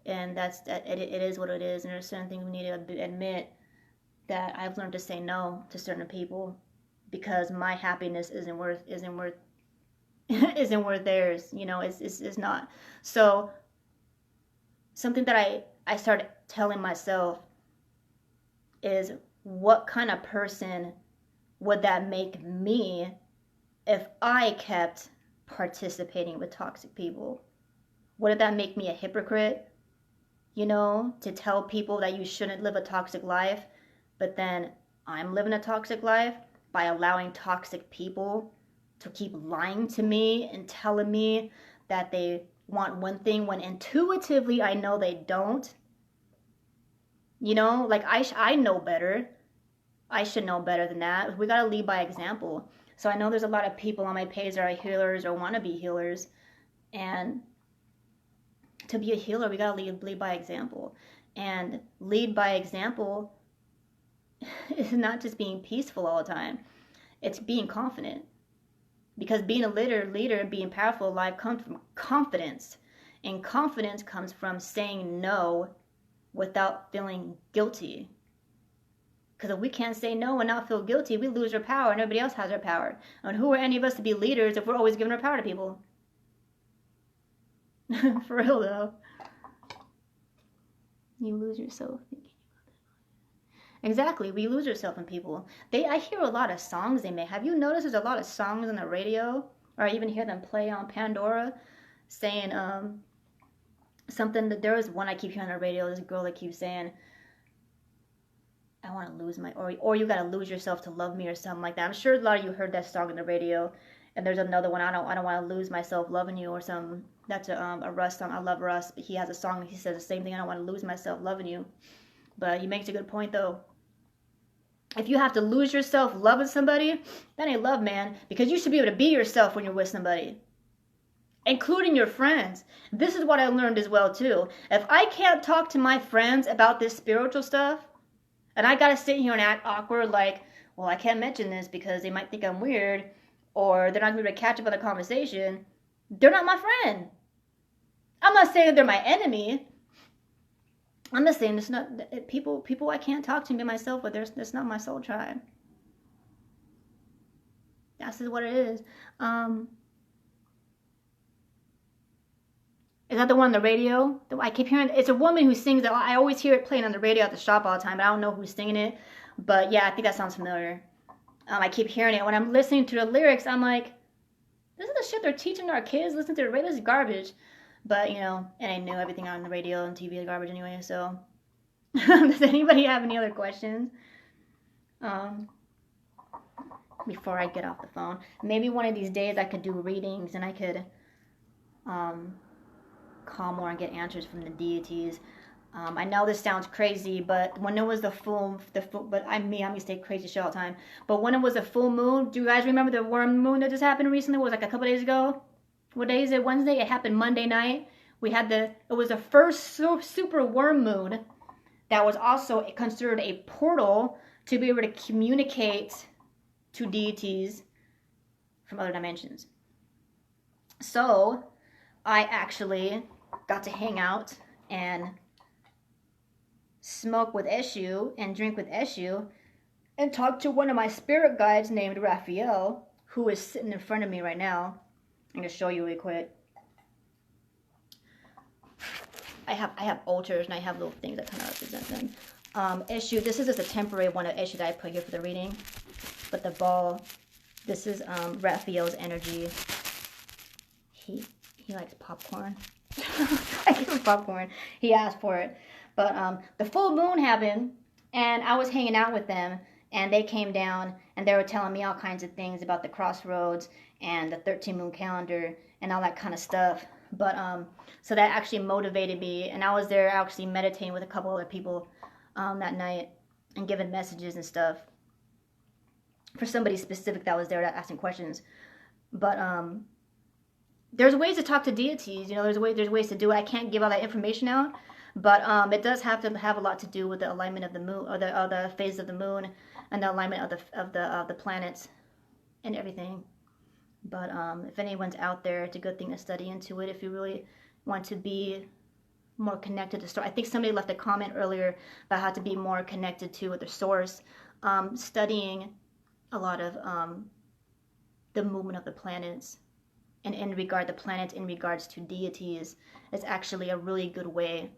And it is what it is. And there's certain things we need to admit, that I've learned to say no to certain people. Because my happiness isn't worth theirs. You know, it's not. So something that I started telling myself is, what kind of person would that make me if I kept participating with toxic people? Wouldn't that make me a hypocrite? You know, to tell people that you shouldn't live a toxic life, but then I'm living a toxic life by allowing toxic people to keep lying to me and telling me that they want one thing when intuitively I know they don't. You know, like I know better. I should know better than that. We gotta lead by example. So I know there's a lot of people on my page that are healers or want to be healers, and to be a healer, we gotta lead by example. And lead by example is not just being peaceful all the time. It's being confident. Because being a leader and being powerful in life comes from confidence. And confidence comes from saying no without feeling guilty. Because if we can't say no and not feel guilty, we lose our power and everybody else has our power. And who are any of us to be leaders if we're always giving our power to people? For real though. You lose yourself thinking about that. Exactly, we lose ourselves in people. I hear a lot of songs they make. Have you noticed there's a lot of songs on the radio? Or I even hear them play on Pandora saying something. That there is one I keep hearing on the radio, this girl that keeps saying, I want to lose my, or you gotta lose yourself to love me, or something like that. I'm sure a lot of you heard that song on the radio. And there's another one, I don't want to lose myself loving you, or something. That's a Russ song. I love Russ, but he has a song. He says the same thing. I don't want to lose myself loving you. But he makes a good point though. If you have to lose yourself loving somebody, that ain't love, man. Because you should be able to be yourself when you're with somebody, including your friends. This is what I learned as well too. If I can't talk to my friends about this spiritual stuff, and I gotta sit here and act awkward, like, well, I can't mention this because they might think I'm weird, or they're not gonna be able to catch up on the conversation, they're not my friend. I'm not saying they're my enemy. I'm just saying it's not people I can't talk to me myself with. That's not my soul tribe. That's what it is. Is that the one on the radio? I keep hearing, it's a woman who sings that. I always hear it playing on the radio at the shop all the time, but I don't know who's singing it. But yeah, I think that sounds familiar. I keep hearing it. When I'm listening to the lyrics, I'm like, this is the shit they're teaching our kids. Listen to the radio, this is garbage. But, you know, and I knew everything on the radio and TV is garbage anyway, so. Does anybody have any other questions? Before I get off the phone. Maybe one of these days I could do readings and I could call more and get answers from the deities. I know this sounds crazy, but when it was the full, but I used to say crazy shit all the time. But when it was a full moon, do you guys remember the worm moon that just happened recently? It was like a couple days ago. What day is it? Wednesday? It happened Monday night. It was the first super worm moon that was also considered a portal to be able to communicate to deities from other dimensions. So I actually got to hang out and smoke with Eshu and drink with Eshu and talk to one of my spirit guides named Raphael, who is sitting in front of me right now. I'm going to show you really quick. I have altars and I have little things that kind of represent them. Eshu, this is just a temporary one of Eshu that I put here for the reading. But the ball, this is Raphael's energy. He likes popcorn. I give him popcorn. He asked for it. But the full moon happened, and I was hanging out with them, and they came down, and they were telling me all kinds of things about the crossroads and the 13-moon calendar and all that kind of stuff. But so that actually motivated me, and I was there actually meditating with a couple other people that night and giving messages and stuff for somebody specific that was there asking questions. But there's ways to talk to deities, you know, there's ways to do it. I can't give all that information out, but it does have to have a lot to do with the alignment of the moon, or the phase of the moon, and the alignment of the planets and everything. But if anyone's out there, it's a good thing to study into it if you really want to be more connected to source. I think somebody left a comment earlier about how to be more connected to the source. Studying a lot of the movement of the planets, and the planets in regards to deities, is actually a really good way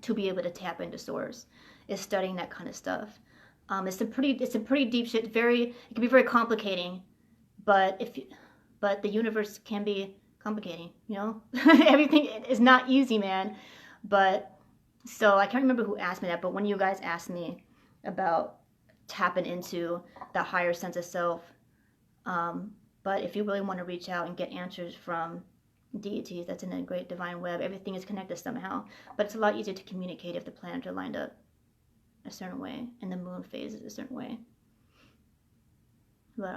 to be able to tap into source, is studying that kind of stuff. It's some pretty deep shit. It can be very complicating, but the universe can be complicating, you know. Everything is not easy, man. But so I can't remember who asked me that, but when you guys asked me about tapping into the higher sense of self, but if you really want to reach out and get answers from deities, that's in a great divine web. Everything is connected somehow, but it's a lot easier to communicate if the planets are lined up a certain way and the moon phase is a certain way. But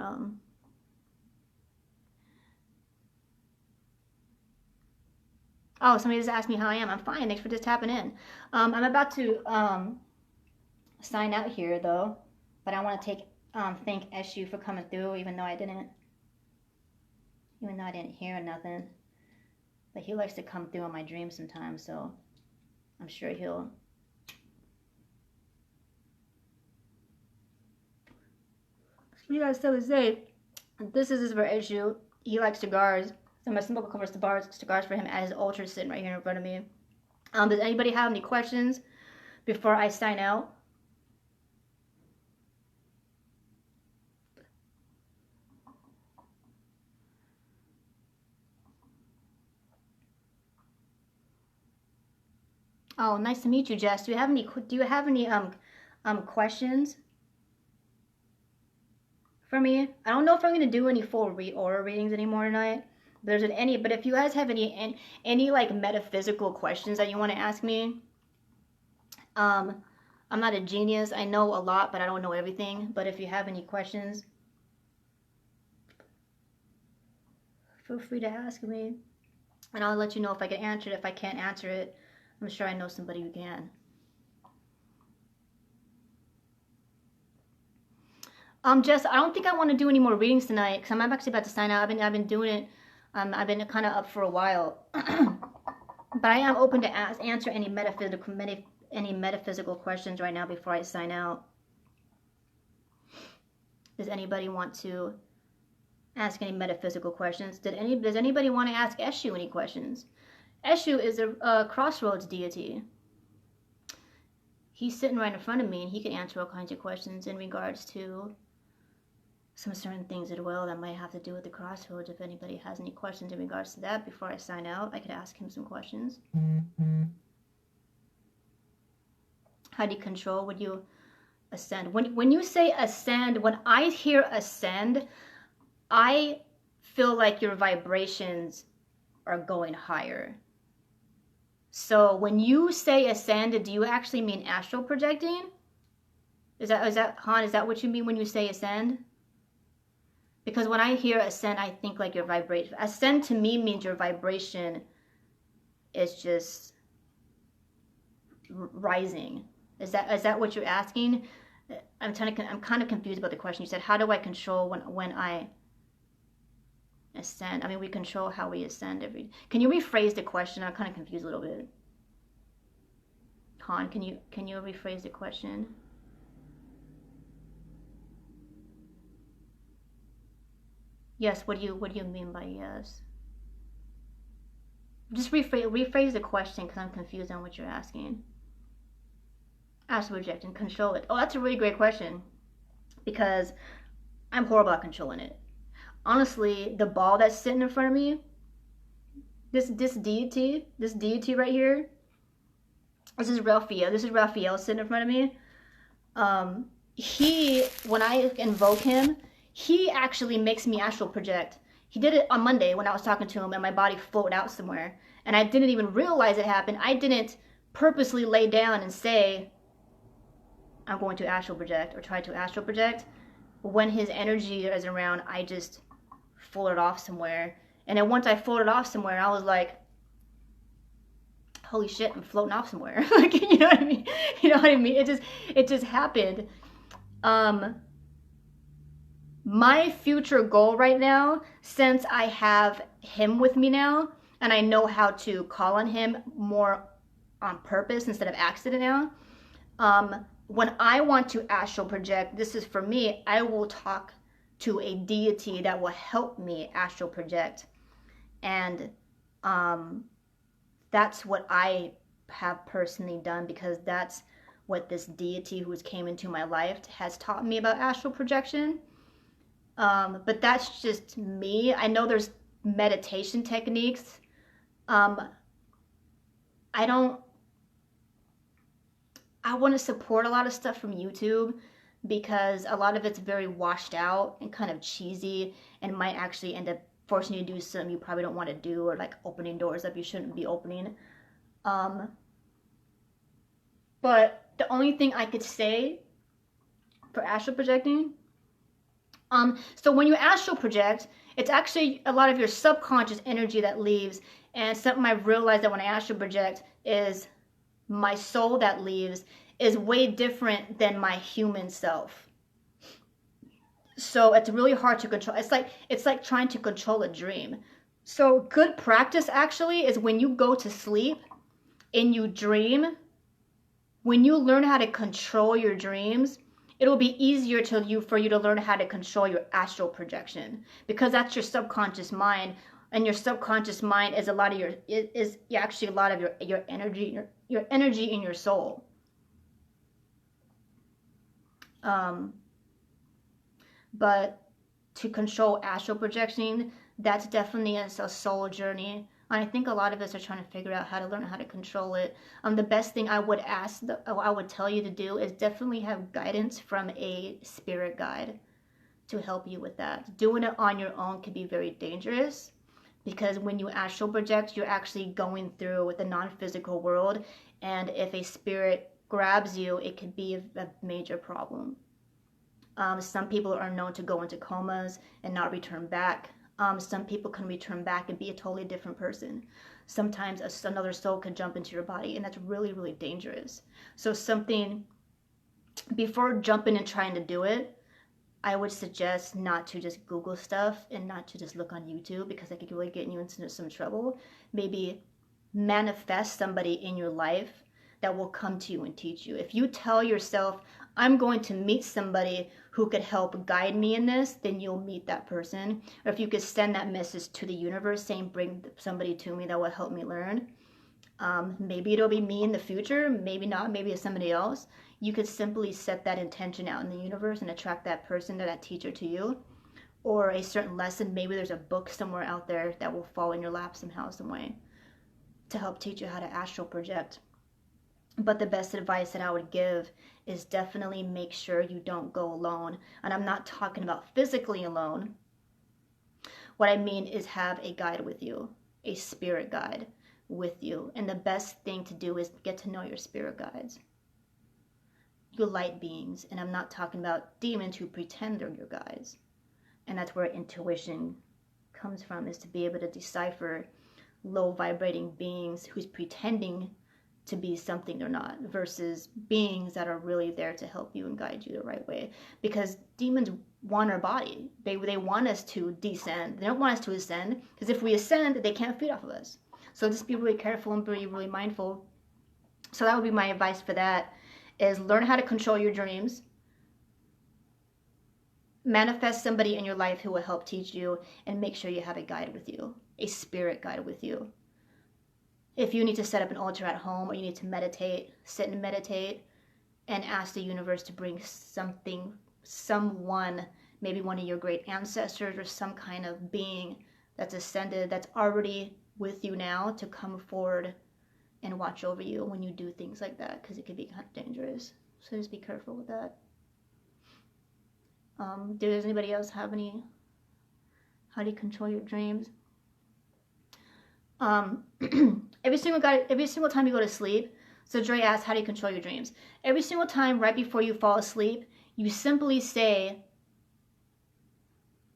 oh, somebody just asked me how I am. I'm fine. Thanks for just tapping in. I'm about to sign out here though, but I want to thank Eshu for coming through, even though I didn't hear nothing. But he likes to come through in my dreams sometimes, so I'm sure he'll. You guys still say this is for Eshu. He likes cigars. So I'm gonna smoke a couple of cigars for him as his altar sitting right here in front of me. Does anybody have any questions before I sign out? Oh, nice to meet you, Jess. Do you have any questions for me? I don't know if I'm gonna do any full aura readings anymore tonight. But if you guys have any like metaphysical questions that you want to ask me, I'm not a genius. I know a lot, but I don't know everything. But if you have any questions, feel free to ask me, and I'll let you know if I can answer it. If I can't answer it, I'm sure I know somebody who can. Jess, I don't think I want to do any more readings tonight because I'm actually about to sign out. I've been doing it. I've been kind of up for a while, but I am open to answer any metaphysical questions right now before I sign out. Does anybody want to ask any metaphysical questions. Does anybody want to ask Eshu any questions? Eshu is a crossroads deity. He's sitting right in front of me, and he can answer all kinds of questions in regards to some certain things as well that might have to do with the crossroads. If anybody has any questions in regards to that before I sign out, I could ask him some questions. How do you control? Would you ascend? When you say ascend, when I hear ascend, I feel like your vibrations are going higher. So when you say ascend, do you actually mean astral projecting? Is that Han? Is that what you mean when you say ascend? Because when I hear ascend, I think like your vibration. Ascend to me means your vibration is just rising. Is that what you're asking? I'm kind of confused about the question. You said, how do I control when I ascend? I mean, we control how we ascend every. Can you rephrase the question? I'm kind of confused a little bit. Han, can you rephrase the question? Yes. What do you mean by yes? Just rephrase the question because I'm confused on what you're asking. Astral projecting, control it. Oh, that's a really great question because I'm horrible at controlling it. Honestly, the ball that's sitting in front of me, this deity right here, this is Raphael sitting in front of me. When I invoke him, he actually makes me astral project. He did it on Monday when I was talking to him and my body floated out somewhere. And I didn't even realize it happened. I didn't purposely lay down and say, I'm going to astral project or try to astral project. When his energy is around, I just floated off somewhere. And then once I floated off somewhere, I was like, holy shit, I'm floating off somewhere. Like, you know what I mean? You know what I mean? It just happened. My future goal right now, since I have him with me now, and I know how to call on him more on purpose instead of accident now, when I want to astral project, this is for me, I will talk to a deity that will help me astral project. And that's what I have personally done because that's what this deity who's came into my life has taught me about astral projection. But that's just me. I know there's meditation techniques. I want to support a lot of stuff from YouTube because a lot of it's very washed out and kind of cheesy and might actually end up forcing you to do something you probably don't want to do or like opening doors up you shouldn't be opening. But the only thing I could say for astral projecting, so when you astral project, it's actually a lot of your subconscious energy that leaves. And something I've realized that when I astral project is my soul that leaves is way different than my human self. So it's really hard to control. It's like trying to control a dream. So good practice actually is when you go to sleep and you dream, when you learn how to control your dreams, it'll be easier for you to learn how to control your astral projection because that's your subconscious mind. And your subconscious mind is a lot of your energy, your energy in your soul. But to control astral projection, that's definitely a soul journey. And I think a lot of us are trying to figure out how to learn how to control it. The best thing I would tell you to do is definitely have guidance from a spirit guide to help you with that. Doing it on your own can be very dangerous. Because when you astral project, you're actually going through with the non-physical world. And if a spirit grabs you, it could be a major problem. Some people are known to go into comas and not return back. Some people can return back and be a totally different person. Sometimes another soul can jump into your body, and that's really, really dangerous. So before jumping and trying to do it, I would suggest not to just Google stuff and not to just look on YouTube because that could really get you into some trouble. Maybe manifest somebody in your life that will come to you and teach you. If you tell yourself, I'm going to meet somebody who could help guide me in this, then you'll meet that person. Or if you could send that message to the universe saying, bring somebody to me that will help me learn. Maybe it'll be me in the future, maybe not, maybe it's somebody else. You could simply set that intention out in the universe and attract that person or that teacher to you. Or a certain lesson, maybe there's a book somewhere out there that will fall in your lap somehow, some way, to help teach you how to astral project. But the best advice that I would give is definitely make sure you don't go alone. And I'm not talking about physically alone. What I mean is have a guide with you, a spirit guide with you. And the best thing to do is get to know your spirit guides, your light beings. And I'm not talking about demons who pretend they're your guides. And that's where intuition comes from, is to be able to decipher low vibrating beings who's pretending to be something they're not, versus beings that are really there to help you and guide you the right way. Because demons want our body. They want us to descend. They don't want us to ascend, because if we ascend, they can't feed off of us. So just be really careful and be really mindful. So that would be my advice for that, is learn how to control your dreams. Manifest somebody in your life who will help teach you, and make sure you have a guide with you, a spirit guide with you. If you need to set up an altar at home, or you need to meditate, sit and meditate and ask the universe to bring something, someone, maybe one of your great ancestors or some kind of being that's ascended, that's already with you now, to come forward and watch over you when you do things like that, because it could be kind of dangerous. So just be careful with that. Does anybody else have any, how do you control your dreams? Every single time you go to sleep, so Dre asked, how do you control your dreams? Every single time right before you fall asleep, you simply say,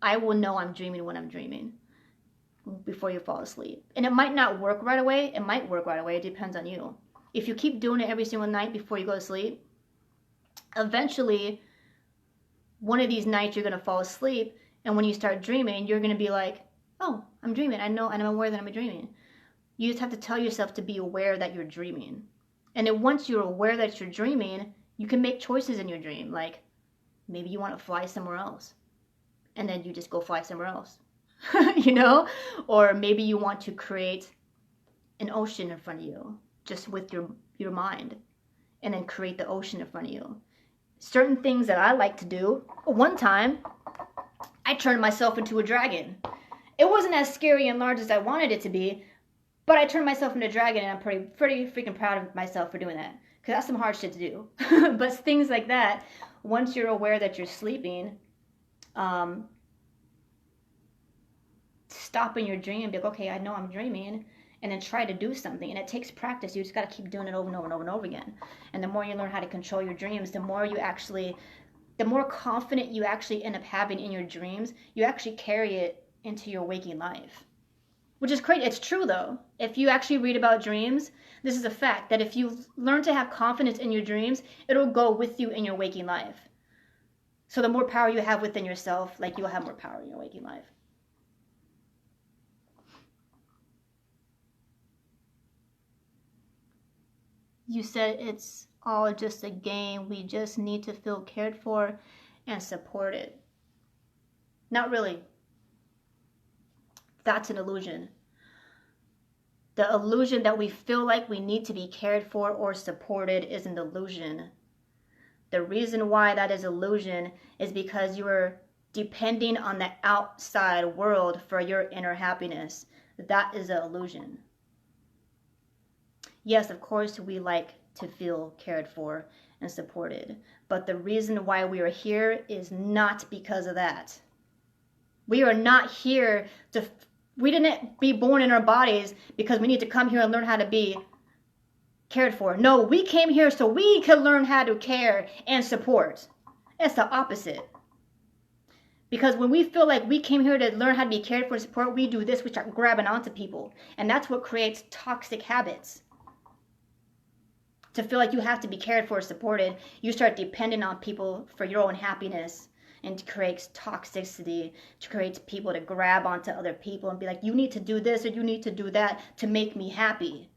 I will know I'm dreaming when I'm dreaming, before you fall asleep. And it might not work right away. It might work right away. It depends on you. If you keep doing it every single night before you go to sleep, eventually, one of these nights you're going to fall asleep, and when you start dreaming, you're going to be like, oh, I'm dreaming. I know, and I'm aware that I'm dreaming. You just have to tell yourself to be aware that you're dreaming. And then once you're aware that you're dreaming, you can make choices in your dream. Like, maybe you want to fly somewhere else, and then you just go fly somewhere else, you know? Or maybe you want to create an ocean in front of you, just with your mind, and then create the ocean in front of you. Certain things that I like to do. One time, I turned myself into a dragon. It wasn't as scary and large as I wanted it to be, but I turned myself into a dragon, and I'm pretty freaking proud of myself for doing that, because that's some hard shit to do. But things like that, once you're aware that you're sleeping, stop in your dream and be like, okay, I know I'm dreaming, and then try to do something. And it takes practice. You just got to keep doing it over and over and over and over again. And the more you learn how to control your dreams, the more confident you actually end up having in your dreams, you actually carry it into your waking life. Which is crazy. It's true though. If you actually read about dreams, this is a fact, that if you learn to have confidence in your dreams, it'll go with you in your waking life. So the more power you have within yourself, like, you'll have more power in your waking life. You said it's all just a game. We just need to feel cared for and supported. Not really. That's an illusion. The illusion that we feel like we need to be cared for or supported is an illusion. The reason why that is illusion is because you are depending on the outside world for your inner happiness. That is an illusion. Yes, of course, we like to feel cared for and supported, but the reason why we are here is not because of that. We are not here we didn't be born in our bodies because we need to come here and learn how to be cared for. No, we came here so we could learn how to care and support. It's the opposite. Because when we feel like we came here to learn how to be cared for and support, we do this, we start grabbing onto people. And that's what creates toxic habits. To feel like you have to be cared for or supported, you start depending on people for your own happiness. And it creates toxicity, to create people to grab onto other people and be like, you need to do this or you need to do that to make me happy.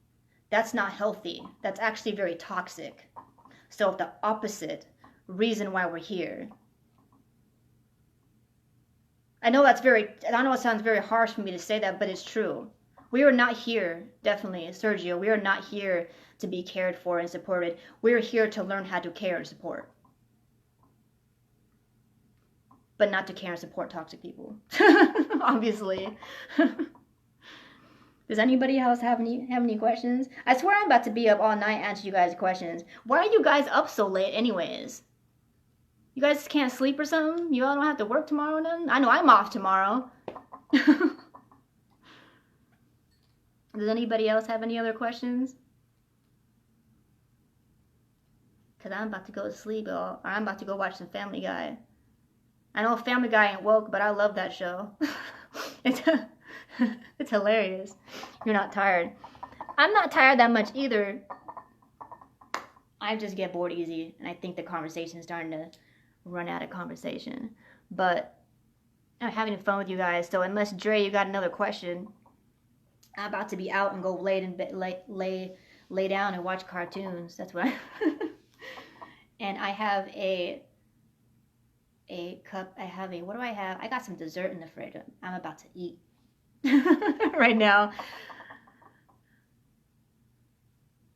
That's not healthy. That's actually very toxic. So the opposite reason why we're here. I know it sounds very harsh for me to say that, but it's true. We are not here, definitely, Sergio, we are not here to be cared for and supported. We're here to learn how to care and support. But not to care and support toxic people. Obviously. Does anybody else have any questions? I swear I'm about to be up all night answering you guys' questions. Why are you guys up so late anyways? You guys can't sleep or something? You all don't have to work tomorrow or nothing? I know I'm off tomorrow. Does anybody else have any other questions? Because I'm about to go to sleep, or I'm about to go watch some Family Guy. I know Family Guy ain't woke, but I love that show. It's hilarious. You're not tired. I'm not tired that much either. I just get bored easy, and I think the conversation is starting to run out of conversation. But I'm having fun with you guys. So unless Dre, you got another question, I'm about to be out and go lay down and watch cartoons. That's what I. And I have a cup. What do I have? I got some dessert in the fridge. I'm about to eat right now.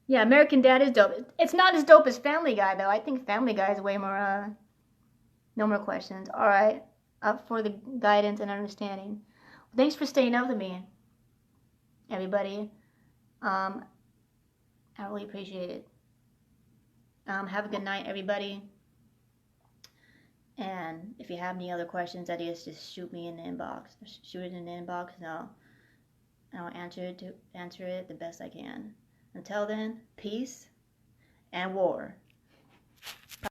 Yeah, American Dad is dope. It's not as dope as Family Guy though. I think Family Guy is way more. No more questions. All right, up for the guidance and understanding. Thanks for staying up with me, everybody. I really appreciate it. Have a good night, everybody. And if you have any other questions, I guess just shoot me in the inbox. Shoot it in the inbox, and I'll answer it the best I can. Until then, peace and war.